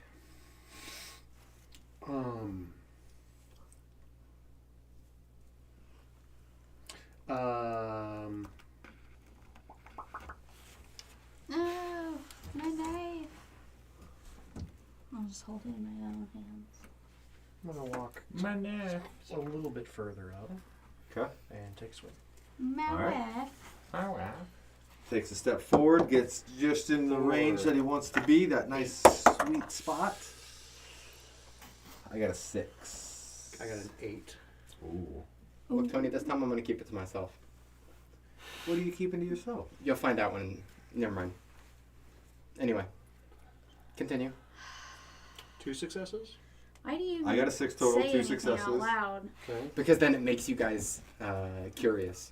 hold it in my own hands. I'm gonna walk My neck. a little bit further up Okay. and take a swing. My All right. wife. Oh, wow. Takes a step forward, gets just in the range that he wants to be, that nice sweet spot. I got a 6. I got an 8. Ooh. Look, Tony, this time I'm going to keep it to myself. What are you keeping to yourself? You'll find out when... Never mind. Anyway. Continue. 2 successes. Why do you I got a 6 total, say 2 anything successes. out loud? Okay. Because then it makes you guys curious.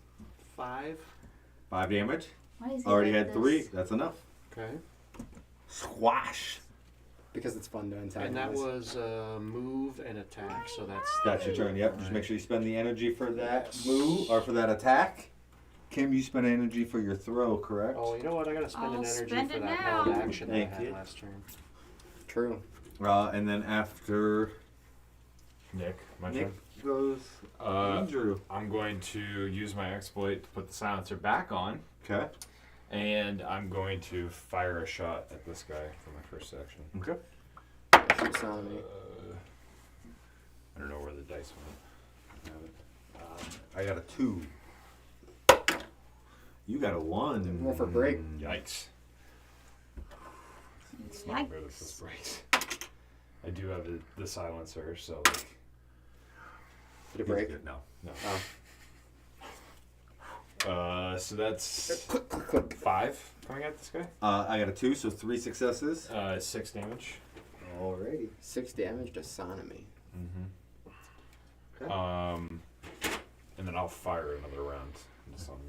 5. 5 damage. Why is he Already like had 3. this? That's enough. Okay. Squash. Because it's fun to And antagonize. that was move and attack, so that's... That's your turn. Yep. Just make sure you spend the energy for that Yes. move or for that attack. Kim, you spend energy for your throw, correct? Oh, you know what? I gotta spend I'll an energy spend for it that now. held action that I Thank had you. last turn. True. And then after Nick, my Nick turn. goes Andrew. I'm going to use my exploit to put the silencer back on, Okay. and I'm going to fire a shot at this guy for my first action. Okay. Shoots on me. I don't know where the dice went. I got a 2. You got a 1. Roll for break. Yikes. It's not good if this breaks. I do have the silencer, so like, Did it break? Good. No. no. Oh. So that's Click, click, click. 5 coming at this guy. I got a 2, so 3 successes. 6 damage. Alrighty. 6 damage to Sonomy. Mm-hmm. And then I'll fire another round into something.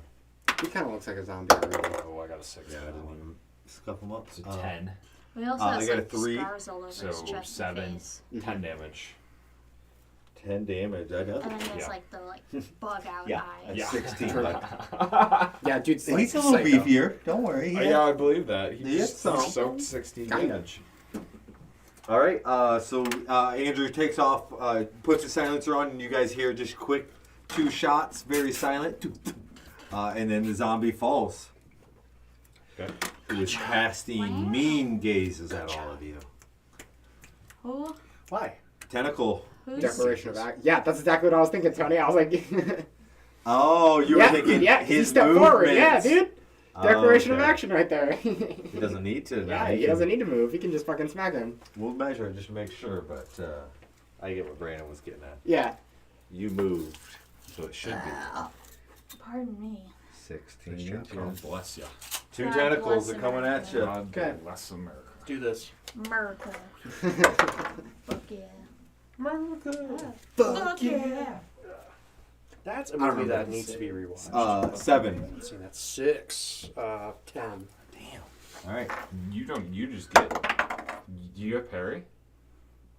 He kind of looks like a zombie already. Oh, I got a 6. Yeah, I didn't even scuff them up. It's a 10. We also I have got a like 3, scars all over his So chest 7, and face. 10 damage. 10 damage. I know. And then there's Yeah. like the bug out Yeah. eyes. Yeah. 16. Yeah, dude's like He's a little psycho. beefier. Don't worry. Yeah, I believe that. He Yeah, just so- soaked 16 Kinda. damage. All right. So Andrew takes off, puts the silencer on, and you guys hear just quick 2 shots, very silent. And then the zombie falls. Okay. He was casting mean gazes at all of you. Who? Why? Tentacle. Who's? Declaration of act. Yeah, that's exactly what I was thinking, Tony. I was like, Oh, you were yeah, thinking yeah, he his stepped forward. Yeah, movements. dude. Declaration of Okay. action right there. He doesn't need to. now. Yeah, he doesn't need to move. He can just fucking smack him. We'll measure it just to make sure, but I get what Brandon was getting at. Yeah. You moved, so it should be Pardon me. 16 God inches. bless you. 2 God tentacles bless are coming at America. you. God Okay. bless America. Do this. America. Fuck yeah. Fuck yeah. That's a I don't movie remember that the needs to same. be rewatched. 7. See, that's 6. 10. All right. You don't. You just get. Do you have parry?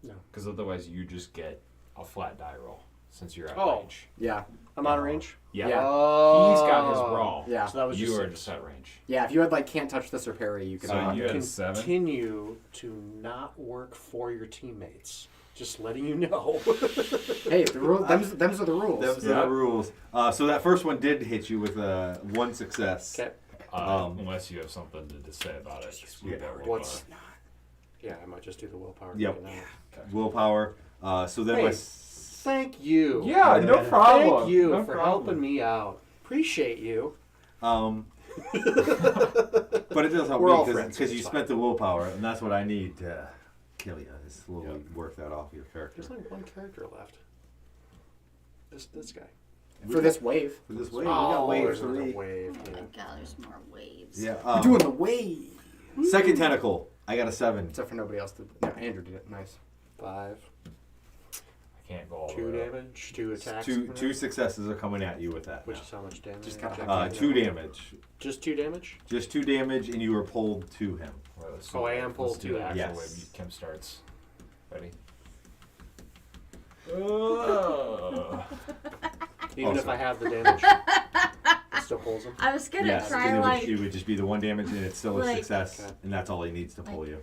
No. Because otherwise, you just get a flat die roll since you're at Oh. range. Yeah. I'm out of range? Yeah. Yeah. Oh. He's got his brawl. Yeah. So that was You just are 6. just at range. Yeah, if you had like can't touch this or parry, you could. So you had a 7. Continue to not work for your teammates. Just letting you know. Hey, the rule. Them's are the rules. Those Yeah. are the rules. So that first one did hit you with 1 success. Okay. Unless you have something to say about it. Just move Yeah. that roll What's- bar. Yeah, I might just do the willpower. Yep. right now. Willpower. So then Hey. my Thank you. Yeah, no problem. Thank you No for problem. helping me out. Appreciate you. but it does help We're all me friends, because it's you fine. spent the willpower, and that's what I need to kill you. Is slowly work that off your character. There's only one character left. This guy. For this wave. For this wave, we got wave there's another 3. wave. Oh Yeah. my god, there's more waves. Yeah. We're doing the wave. Second tentacle. I got a 7. Except for nobody else did. No, Andrew did it. Nice. 5. I can't go all the 2 way up. damage. 2 attacks. Two successes are coming at you with that. Which now. is how much damage? Just kinda- Check it 2 out. damage. Just 2 damage? Just 2 damage, and you were pulled to him. Well, let's Oh, do I that. am pulled Let's do to the it. actual Yes. wave. Kim starts. Ready? Oh. Even if sorry. I have the damage, it still pulls him. I was gonna Yes, try and like it would just be the 1 damage, and it's still a Like- success, Okay. and that's all he needs to pull you.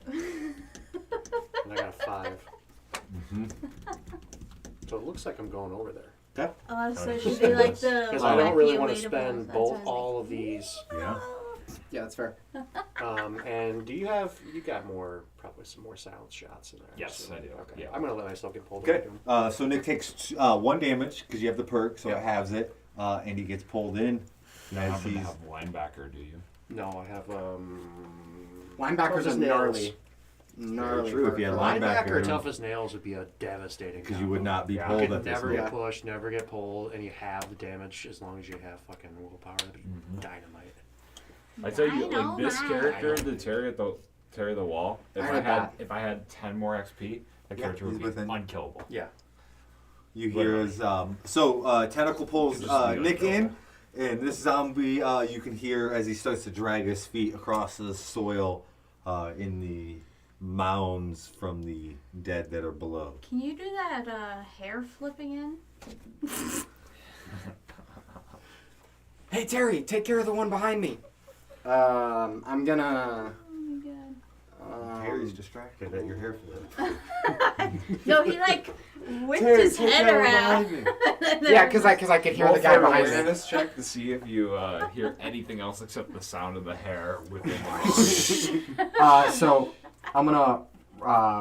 And I got a 5. hmm So it looks like I'm going over there. oh, so it should be like the Because I don't really want to evacuatable. spend That's what I both was all of these. Yeah. Yeah, that's fair. And you got more probably with some more silence shots in there. Yes, I do. Okay. Yeah. I'm gonna let myself get pulled. Okay. into him. So Nick takes 1 damage because you have the perk, so Yeah. it halves it, and he gets pulled in. You don't As happen to he's have linebacker, do you? No, I have Linebackers tough are as nails. gnarly. Gnarly. true, if you had hardcore. linebacker- Tough as nails would be a devastating. because you would not be Yeah. pulled You at could this never point. get pushed, never get pulled, and you have the damage as long as you have fucking willpower. That'd be dynamite. I tell you, Dynamite. like this character, the Terry the Wall. I heard that. If I had 10 more XP, that Yeah, character would he's be within. unkillable. Yeah. You hear as Tentacle pulls Just leave it Nick open. in, and this zombie you can hear as he starts to drag his feet across the soil in the mounds from the dead that are below. Can you do that hair flipping in? Hey Terry, take care of the one behind me. I'm gonna. Oh my god. Harry's distracted at your hair flip. No, he like whipped his head around. Yeah, because I could hear the guy behind me. Awareness check to see if you hear anything else except the sound of the hair within the So I'm gonna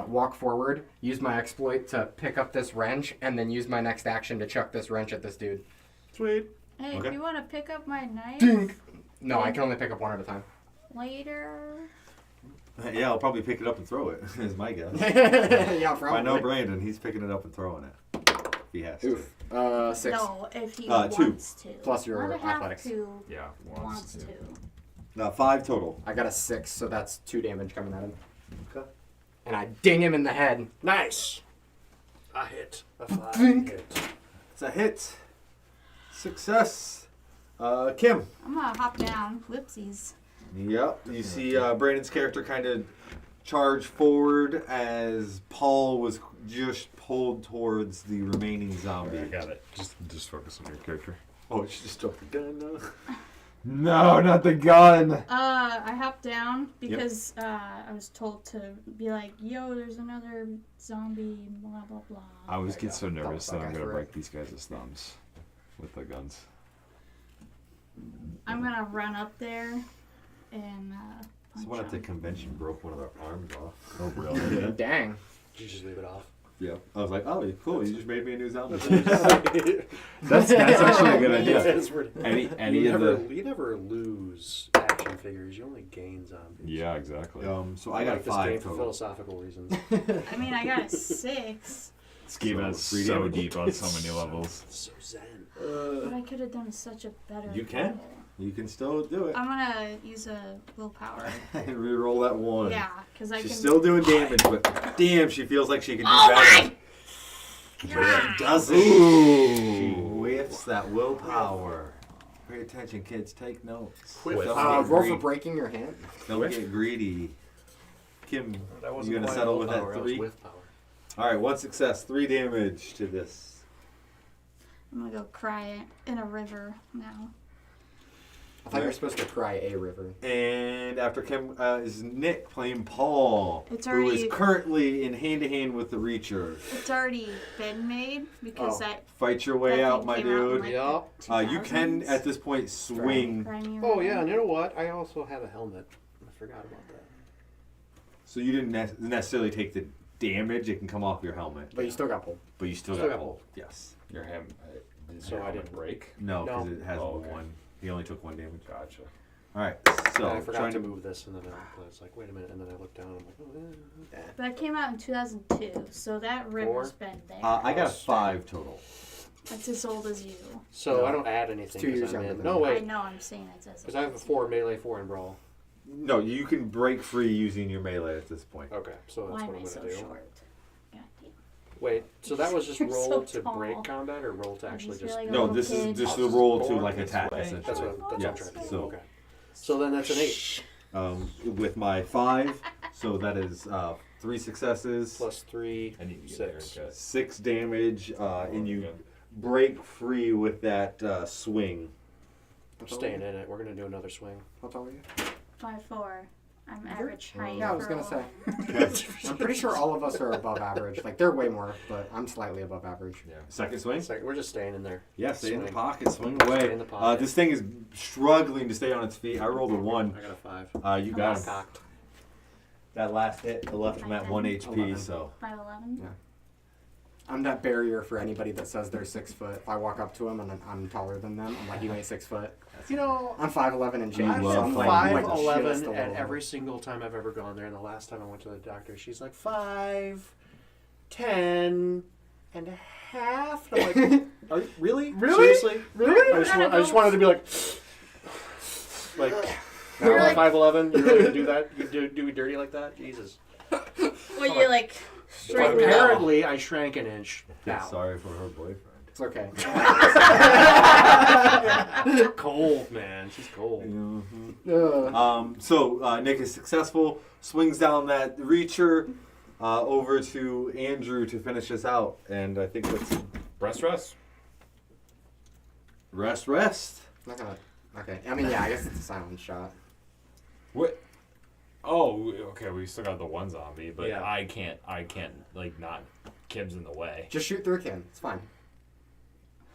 walk forward, use my exploit to pick up this wrench, and then use my next action to chuck this wrench at this dude. Sweet. Hey, Okay. if you want to pick up my knife Dink. No, I can only pick up one at a time. later. Yeah, I'll probably pick it up and throw it, is my guess. Yeah, If I know probably. Brandon, he's picking it up and throwing it. If he has to. Oof. 6. No, if he 2. wants to. Plus your Not have athletics. To, Yeah, wants to. Now 5 total. I got a 6, so that's 2 damage coming at him. Okay. And I ding him in the head. Nice. A hit. A 5 Dink. hit. It's a hit. Success. Kim. I'm gonna hop down. Whoopsies. Yep. You see Brandon's character kind of charge forward as Paul was just pulled towards the remaining zombie. I got it. Just focus on your character. Oh, she just dropped the gun now. No, not the gun. I hopped down because I was told to be like, yo, there's another zombie, blah, blah, blah. I always get so That nervous was that I'm okay gonna for break these guys' thumbs with the guns. I'm gonna run up there and punch Someone at the him. convention broke one of their arms off. Oh, really? Yeah. Dang. Did you just leave it off? Yeah. I was like, oh, cool. You just made me a new zombie. That's actually a good idea. That's pretty. Any you of never, the. you never lose action figures. You only gain zombies. Yeah, exactly. So I got like this 5 game for total. philosophical reasons. I mean, I got a 6, It's keeping So, us 3 so damage. deep on so many levels. So zen. but I could have done such a better. You can. roll. You can still do it. I'm gonna use a willpower. And reroll that 1. Yeah, because I She's can. still doing damage, but damn, she feels like she can do Oh better. my! But she doesn't. She whiffs that willpower. Pay attention, kids. Take notes. Whiff. Don't Roll get for greedy. breaking your hand. Don't get greedy. Kim, That you gonna quite settle with willpower, that that was 3? whiff power. All right, 1 success, 3 damage to this. I'm gonna go cry in a river now. I thought you were supposed to cry a river. And after Kim is Nick playing Paul, It's who is already- currently in hand-to-hand with the Reacher. It's already been made because Oh. that. Fight your way that out, thing my came out in, dude. like, Yeah. the You can 2000s. at this point swing. Crimea Oh River. yeah, and you know what? I also have a helmet. I forgot about that. So you didn't necessarily take the damage; it can come off your helmet, But you still got pulled. but you still Still got got pulled. Yes. Your ham. Did So your I helmet didn't- break. No, because No. it has Oh, okay. 1. He only took 1 damage. Gotcha. All right. So I forgot trying to move this, and then I was like, wait a minute, and then I looked down, and I'm like, oh, That came out in 2002, so that river's been there. I got a 5 total. That's as old as you. So I don't add anything. 2 years 'cause I'm younger in. than No me. I wait, know I'm saying it's as because old I have a as 4 melee, 4 in brawl. No, you can break free using your melee at this point. Okay, so you. that's Why what am I'm I so gonna do. short? God damn. Wait, so that was just You're roll so to tall. break combat, or roll to I actually just feel just? like a No, little this kid. is just Oh, the roll to forward like this attack. way. Essentially. That's what I'm Yes. trying to do. So Okay. So then that's an 8 with my 5, so that is 3 successes, plus 3. I need to get a 6. haircut. 6 damage, and you Okay. break free with that swing. I'm staying in it. We're gonna do another swing. How tall are you? 5'4". I'm average height. Yeah, I was for a gonna say. woman. I'm pretty sure all of us are above average. Like, they're way more, but I'm slightly above average. Yeah. Second swing? Second, we're just staying in there. Yeah, stay in the Swing. pocket, swing Stay away. in the pocket. This thing is struggling to stay on its feet. I rolled a 1. I got a 5. You got I'm him. cocked. That last hit left him at 1 HP, 11. so. 5'11"? Yeah. I'm that barrier for anybody that says they're 6 foot. If I walk up to them and I'm taller than them, I'm like, you ain't 6 foot. You know, I'm 5'11" and change. I've love so I'm been like, five- just a 5'11" little at bit. every single time I've ever gone there. And the last time I went to the doctor, she's like 5'10" and a half. And I'm like, are you, really? Really? Seriously? Really? I just wanted to be like, now You're I'm like- 5'11". You're really gonna do that? You do me dirty like that? Jesus. Well, you like straight Well, down. Apparently, I shrank an inch. Yeah, Now. sorry for her boyfriend. It's okay. Cold, man. She's cold. So Nick is successful, swings down that reacher over to Andrew to finish this out, and I think that's rest. Not gonna. Okay. I mean, yeah. I guess it's a silent shot. What? Oh, okay. We still got the one zombie, but Yeah. I can't. Like, not. Kim's in the way. Just shoot through Kim. It's fine.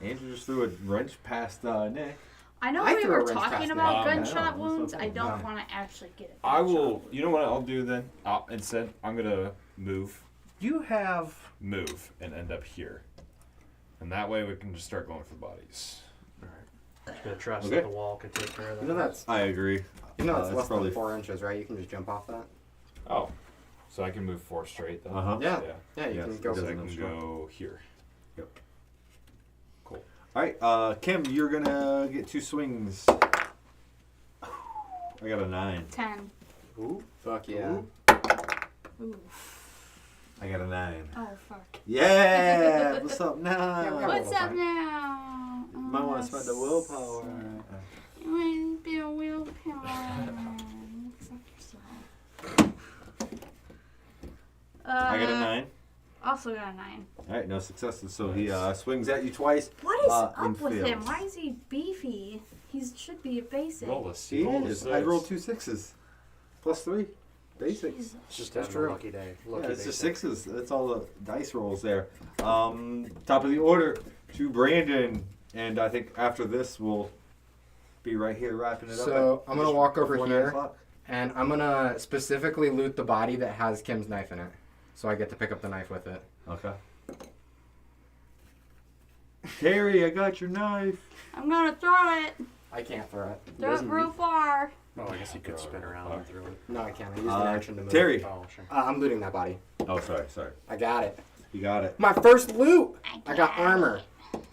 Andrew just threw a wrench past Nick. I know I we threw a were wrench talking past about that. gunshot No, wounds. that's I okay. don't No. want to actually get it. I will. You know what I'll do then? Instead, I'm gonna move You have. and end up here, and that way we can just start going for bodies. Just gonna trust Okay. that the wall can take care of that. You know that's. I agree. You know it's that's less probably than 4 inches, right? You can just jump off that. Oh, so I can move 4 straight then. Uh-huh. Yeah. Yeah. Yeah. You Yes, can go. it So I doesn't can obstruct. go here. Yep. Cool. All right, Kim, you're gonna get 2 swings. I got a 9. 10. Ooh. Fuck yeah. Ooh. I got a 9. Oh, fuck. Yeah. What's up now? Yeah, we got What's little up fight. now? Might want to spend the willpower. You want to be a willpower. Suck yourself. I got a 9. Also got a 9. All right, no successes. So he swings at you twice. What is and up with him? fails. Why is he beefy? He should be a basic. Roll a He roll a is. six. I rolled 2 6s. Plus 3. Basics. Jesus. It's just That's having true. a lucky day. Yeah, Lucky it's day just thing. 6s. That's all the dice rolls there. Top of the order to Brandon. And I think after this, we'll be right here wrapping it up. So I'm gonna walk over before 9 here, o'clock. and I'm gonna specifically loot the body that has Kim's knife in it, so I get to pick up the knife with it. Okay. Terry, I got your knife. I'm gonna throw it. I can't throw it. Throw it real far. Oh, I guess he could spin around and throw it. No, I can't. I used an action to move. Terry. Oh, sure. I'm looting that body. Oh, sorry. I got it. You got it. My first loot. I got armor.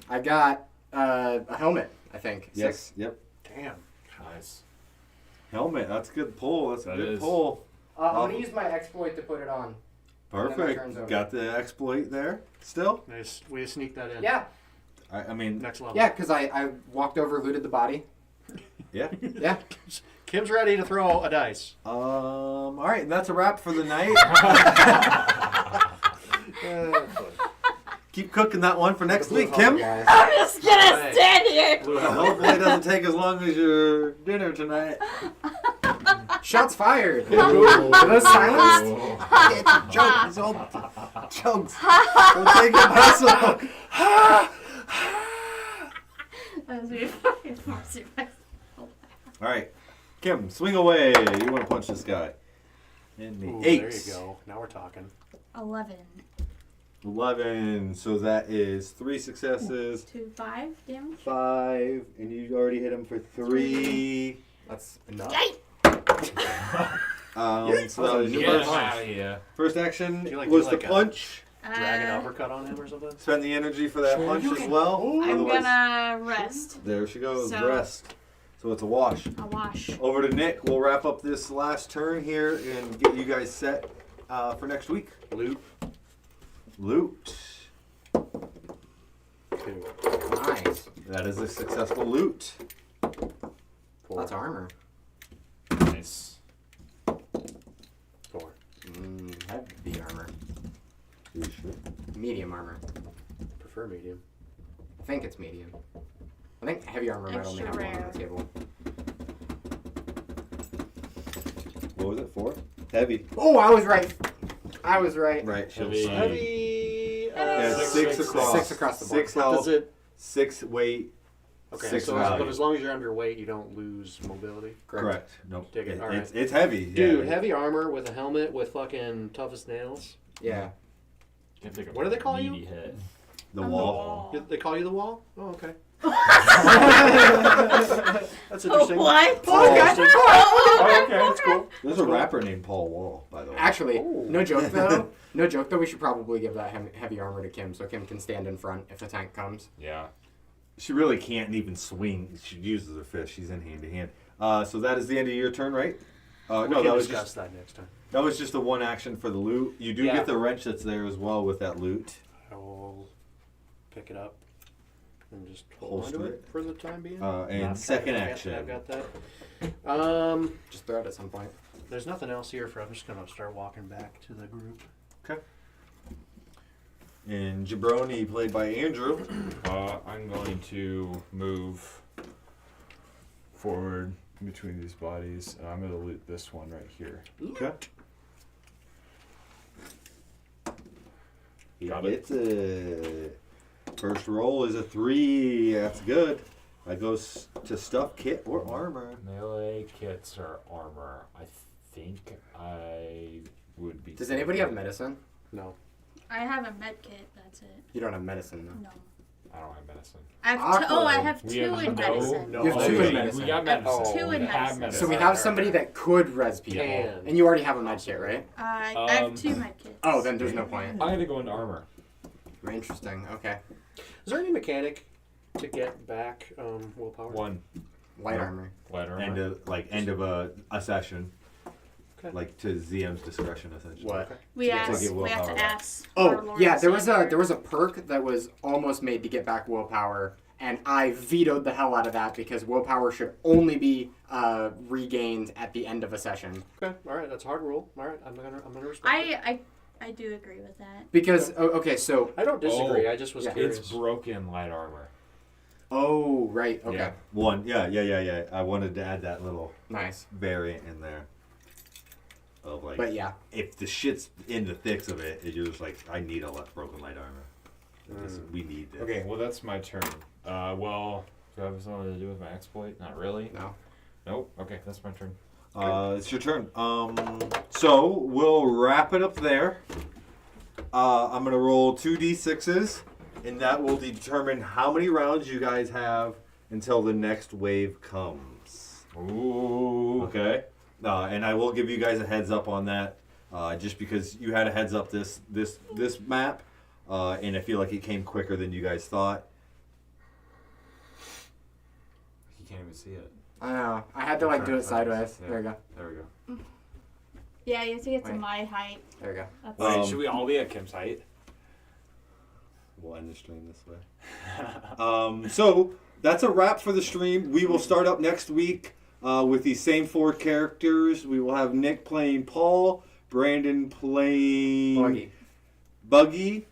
I got a helmet. I think. Yes. 6. Yep. Damn. Nice. Helmet. That's a good pull. That's a That good is. pull. I'm gonna use my exploit to put it on. And then my turn's Perfect. over. Got the exploit there. Still. Nice way to sneak that in. Yeah. I mean. Next level. Yeah, because I walked over, looted the body. Yeah. Yeah. Kim's ready to throw a dice. All right. And that's a wrap for the night. Keep cooking that one for next week, Kim. Guys. I'm just gonna Hey. stand here. Hopefully it doesn't take as long as your dinner tonight. Shots fired. Are those silenced? It's a joke. It's all jokes. Don't take it personal. That was really fucking awesome. All right, Kim, swing away. You want to punch this guy? And the Ooh, 8. there you go. Now we're talking. 11. 11. So that is 3 successes, 2, 5 damage. 5, and you already hit him for 3. That's enough. Yikes! So that was your Get first, out of here. first action Do you like- was do the like a- punch. Drag an uppercut on him or something? Spend the energy for that punch as well. I'm Otherwise, gonna rest. there she goes. So- Rest. So it's a wash. A wash. Over to Nick. We'll wrap up this last turn here and get you guys set for next week. Loot. Loot. 2. Nice. That is a successful loot. 4. That's armor. Nice. 4. Heavy armor. You sure? Medium armor. Prefer medium. I think it's medium. I think heavy armor might only Extra have one on rare. the table. What was it for? Heavy. Oh, I was right. I was right. Right. Heavy. Heavy. Yeah, 6 across. 6 across the board. 6 What health. does it? 6 weight. Okay, 6 so value. but as long as you're underweight, you don't lose mobility. Correct. Nope. Dig it. All It's heavy. Dude, yeah. heavy armor with a helmet with fucking tough as nails. Yeah. Can't take a What do they call you? meaty hit. The On wall. They call you the wall? Oh, okay. That's Oh, interesting. what? Oh, interesting. Oh, okay, that's cool. There's a rapper named Paul Wall, by the way. Actually, Ooh. no joke though. No joke though. We should probably give that heavy armor to Kim, so Kim can stand in front if the tank comes. Yeah. She really can't even swing. She uses her fist. She's in hand to hand. So that is the end of your turn, right? We No, can that was discuss just that next time. the one action for the loot. You do Yeah. get the wrench that's there as well with that loot. I will pick it up and just hold Holster on to it. it for the time being. And second I've action. got that. Just throw it at some point. There's nothing else here for. I'm just gonna start walking back to the group. Okay. And Jabroni, played by Andrew. I'm going to move forward between these bodies, and I'm going to loot this one right here. Okay. Got it. It's a first roll is a 3. That's good. That goes to stuff, kit, or armor. Melee kits or armor. I think I would be. Does anybody have medicine? No. I have a med kit. That's it. You don't have medicine though. No. I don't have medicine. I have I Awkward. have We 2 have in medicine. no. You have two Okay, in medicine. We got I have medicine. 2 in We have medicine. medicine. So we have somebody that could res people, Can. and you already have a med kit, right? I have 2 med kits. Oh, then there's no point. I'm going to go into armor. Very interesting. Okay. Is there any mechanic to get back willpower? One. Light No. armor. Light armor. End of a session. Okay. Like to ZM's discretion, essentially. What? We to have get to willpower back. ask. our Oh Lord yeah, and there was Savior. a perk that was almost made to get back willpower, and I vetoed the hell out of that because willpower should only be regained at the end of a session. Okay. All right. That's a hard rule. All right. I'm gonna respect it. I do agree with that. Because okay, so I don't disagree. Oh, I just was yeah. curious. It's broken light armor. oh right, okay, Yeah. One. Yeah. I wanted to add that little nice. variant in there. Of like, But yeah, if the shit's in the thicks of it, you're just like, I need a broken light armor. We need this. Okay, well, that's my turn. Well, do I have something to do with my exploit? Not really. no. Nope. Okay, that's my turn. It's your turn. So we'll wrap it up there. I'm gonna roll 2d6s, and that will determine how many rounds you guys have until the next wave comes. Ooh. Okay. And I will give you guys a heads up on that, just because you had a heads up this map, and I feel like it came quicker than you guys thought. You can't even see it. I know. I had to like do it sideways. Yeah. There we go. There we go. Yeah, you have to get to Wait. my height. There we go. That's Wait, should we all be at Kim's height? We'll end the stream this way. So that's a wrap for the stream. We will start up next week with these same 4 characters. We will have Nick playing Paul, Brandon playing Buggy,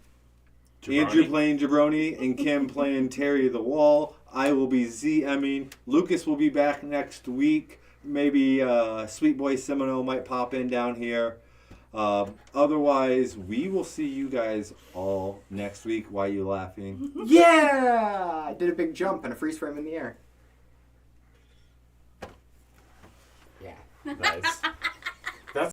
Andrew playing Jabroni, and Kim playing Terry the Wall. I will be ZMing. Lucas will be back next week. Maybe Sweet Boy Semino might pop in down here. Otherwise, we will see you guys all next week. Why are you laughing? Yeah, I did a big jump and a freeze frame in the air. Yeah. Nice.